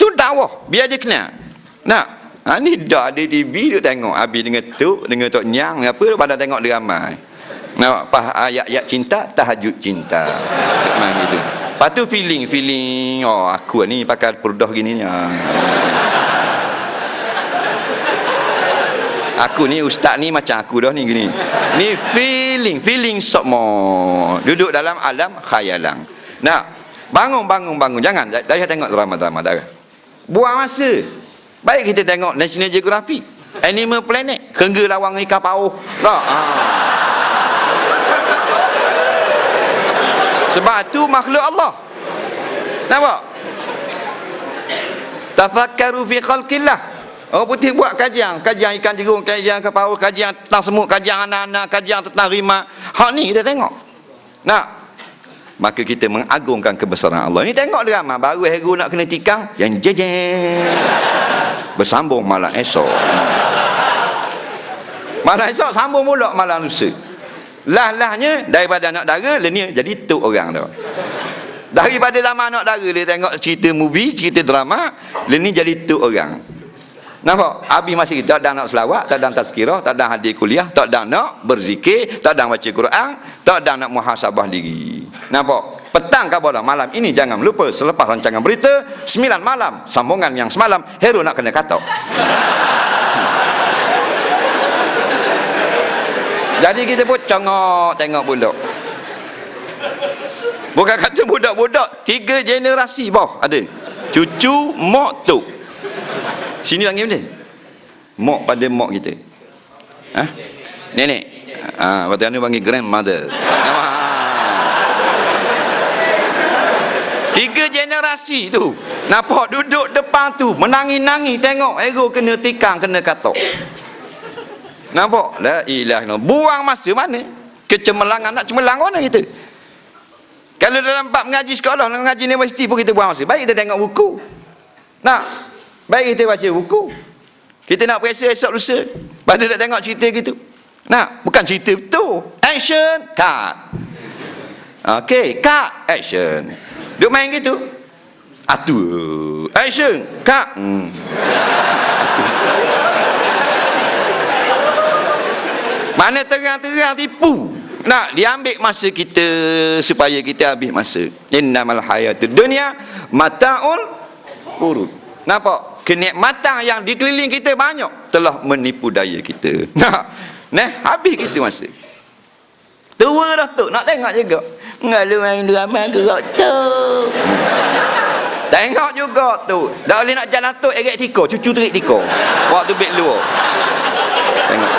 Tu dakwah, biar dia kenal. Ni dah ada TV, dia tengok. Habis dengan Tok Nyang, apa, pada tengok drama. Ayat-ayat cinta, tahajud cinta. Memang gitu. Lepas tu feeling, aku ni pakai purdah gini ni. Aku ni ustaz ni macam aku dah ni gini. Ni feeling sok mo. Duduk dalam alam khayalan. Bangun. Jangan dah tengok drama dah. Buang masa. Baik kita tengok National Geographic, Animal Planet, Kengga Lawang Ikan Paus. Sebab tu makhluk Allah. Nampak? Tafakkaru fi khalqillah. Orang putih buat kajian ikan jerung, kajian kepau, kajian tentang semut, kajian anak-anak, kajian tentang rimah. Hak ni kita tengok. Nah, maka kita mengagungkan kebesaran Allah. Ni tengok drama baru hero nak kena tikang yang jejeng. Bersambung malam esok. Malam esok sambung pula malam lusa. Lah-lahnya daripada anak dara lenia jadi tok orang dah. Daripada zaman anak dara dia tengok cerita movie, cerita drama, leni jadi tok orang. Nampak? Habis masa kita tak ada nak selawat, tak ada tazkirah, tak ada hadir kuliah, tak ada nak berzikir, tak ada baca Quran, tak ada nak muhasabah diri. Nampak? Petang khabar malam ini jangan lupa selepas rancangan berita 9 malam sambungan yang semalam hero nak kena katok. Jadi kita pun congok tengok budak. Bukan kata budak-budak, 3 generasi bawah ada. Cucu, mak, tok. Sini panggil benda? Mak pada mak kita. Ha? Nenek. Ah, waktu anu panggil grandmother. 3 generasi tu. Nampak duduk depan tu, menangi-nangi tengok ego kena tikang, kena katok. Nampak? La ilaha illallah. Buang masa mana? Kecemerlangan nak cemerlang mana kita? Kalau dalam bab mengaji sekolah, mengaji universiti pun kita buang masa. Baik kita tengok buku. Nak? Baik kita baca buku. Kita nak periksa esok lusa. Pada nak tengok cerita gitu. Nak? Bukan cerita betul. Action, cut. Okey, cut, action. Duk main gitu. Atur. Action, cut. Mana terang-terang tipu. Nak diambil masa kita supaya kita habis masa. Innamal hayatud dunya mata'ul urud. Nampak? Kenikmatan yang di keliling kita banyak telah menipu daya kita. Nah, habis kita masa. Tua dah tu, nak tengok juga. Ngalu main drama gerak tu. Tengok juga tu. Dah boleh nak jalan tu erat tiko, cucu terik tiko. Waktu beg luar. Tengok.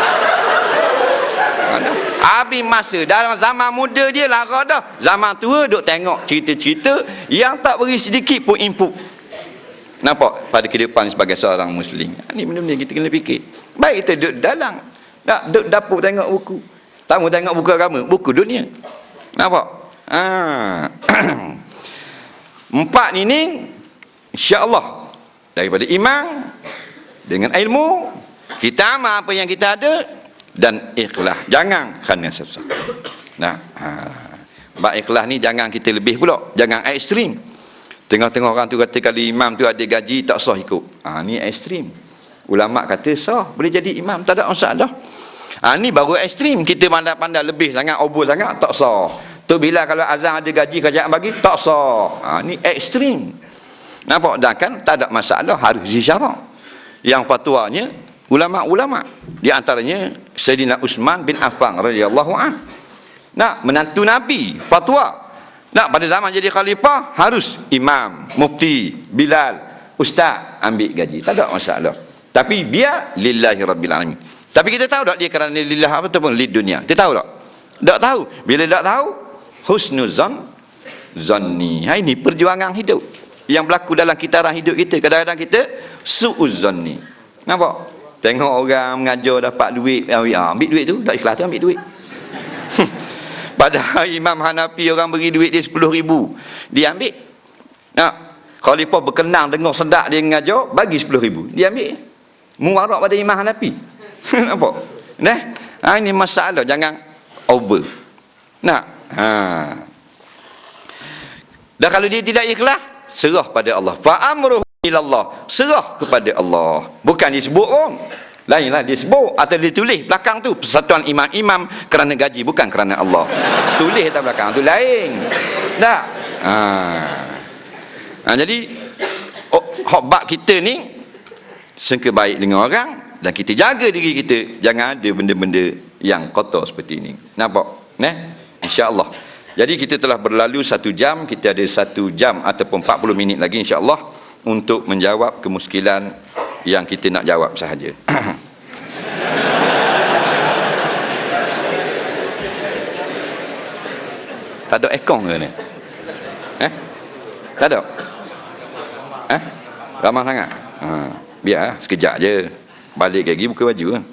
Habis masa dalam zaman muda dia lara dah. Zaman tua duk tengok cerita-cerita yang tak beri sedikit pun input. Nampak pada kehidupan sebagai seorang muslim. Ni benda-benda kita kena fikir. Baik kita duduk dalam, nak duduk dapur tengok buku. Tak mau tengok buku agama, buku dunia. Nampak? Empat ini insya-Allah daripada iman dengan ilmu, kita amal apa yang kita ada dan ikhlas. Jangan kerana sesuatu. Nah, bab ikhlas ni jangan kita lebih pula, jangan ekstrim. Tengah-tengah orang tu kata kalau imam tu ada gaji tak sah ikut. Ni ekstrim. Ulama kata sah, boleh jadi imam, tak ada masalah. Ni baru ekstrim. Kita pandai-pandai lebih sangat, obor sangat, tak sah. Tu bila kalau azan ada gaji kerajaan bagi, tak sah. Ni ekstrim. Nampak? Dan kan tak ada masalah, harus disyarak. Yang fatwanya ulama-ulama. Di antaranya Sayyidina Uthman bin Affan radhiyallahu anhu. Nak menantu Nabi, fatwa. Nak pada zaman jadi khalifah harus imam, mufti, bilal, ustaz ambil gaji. Tak ada masalah. Tapi biar lillahi rabbil alamin. Tapi kita tahu tak dia kerana lillah apa ataupun lid dunia? Kita tahu tak? Tak tahu. Bila tak tahu, husnuzan zanni. Ini perjuangan hidup yang berlaku dalam kitaran hidup kita. Kadang-kadang kita su'uzzanni. Nampak? Tengok orang mengajar dapat duit, ambil duit tu, tak ikhlas tu ambil duit. Padahal Imam Hanafi orang beri duit dia 10,000, dia ambil. Khalifah berkenang dengar sedak dia mengajar, bagi 10,000, dia ambil. Muarak pada Imam Hanafi. Nampak? Ini masalah, jangan over. Dan kalau dia tidak ikhlas, serah pada Allah. Fa amruhu ilallah, serah kepada Allah. Bukan disebut pun. Lainlah disebut atau ditulis belakang tu persatuan imam-imam kerana gaji, bukan kerana Allah. Tulis atas belakang tu lain. Tak? Jadi bab kita ni sangka baik dengan orang dan kita jaga diri kita, jangan ada benda-benda yang kotor seperti ini. Nampak? Insya-Allah. Jadi kita telah berlalu 1 jam, kita ada 1 jam ataupun 40 minit lagi insya-Allah untuk menjawab kemuskilan yang kita nak jawab sahaja. Tak ada ekong ke ni? Tak ada? Ramah sangat. Biar sekejap je. Balik lagi buka baju kan.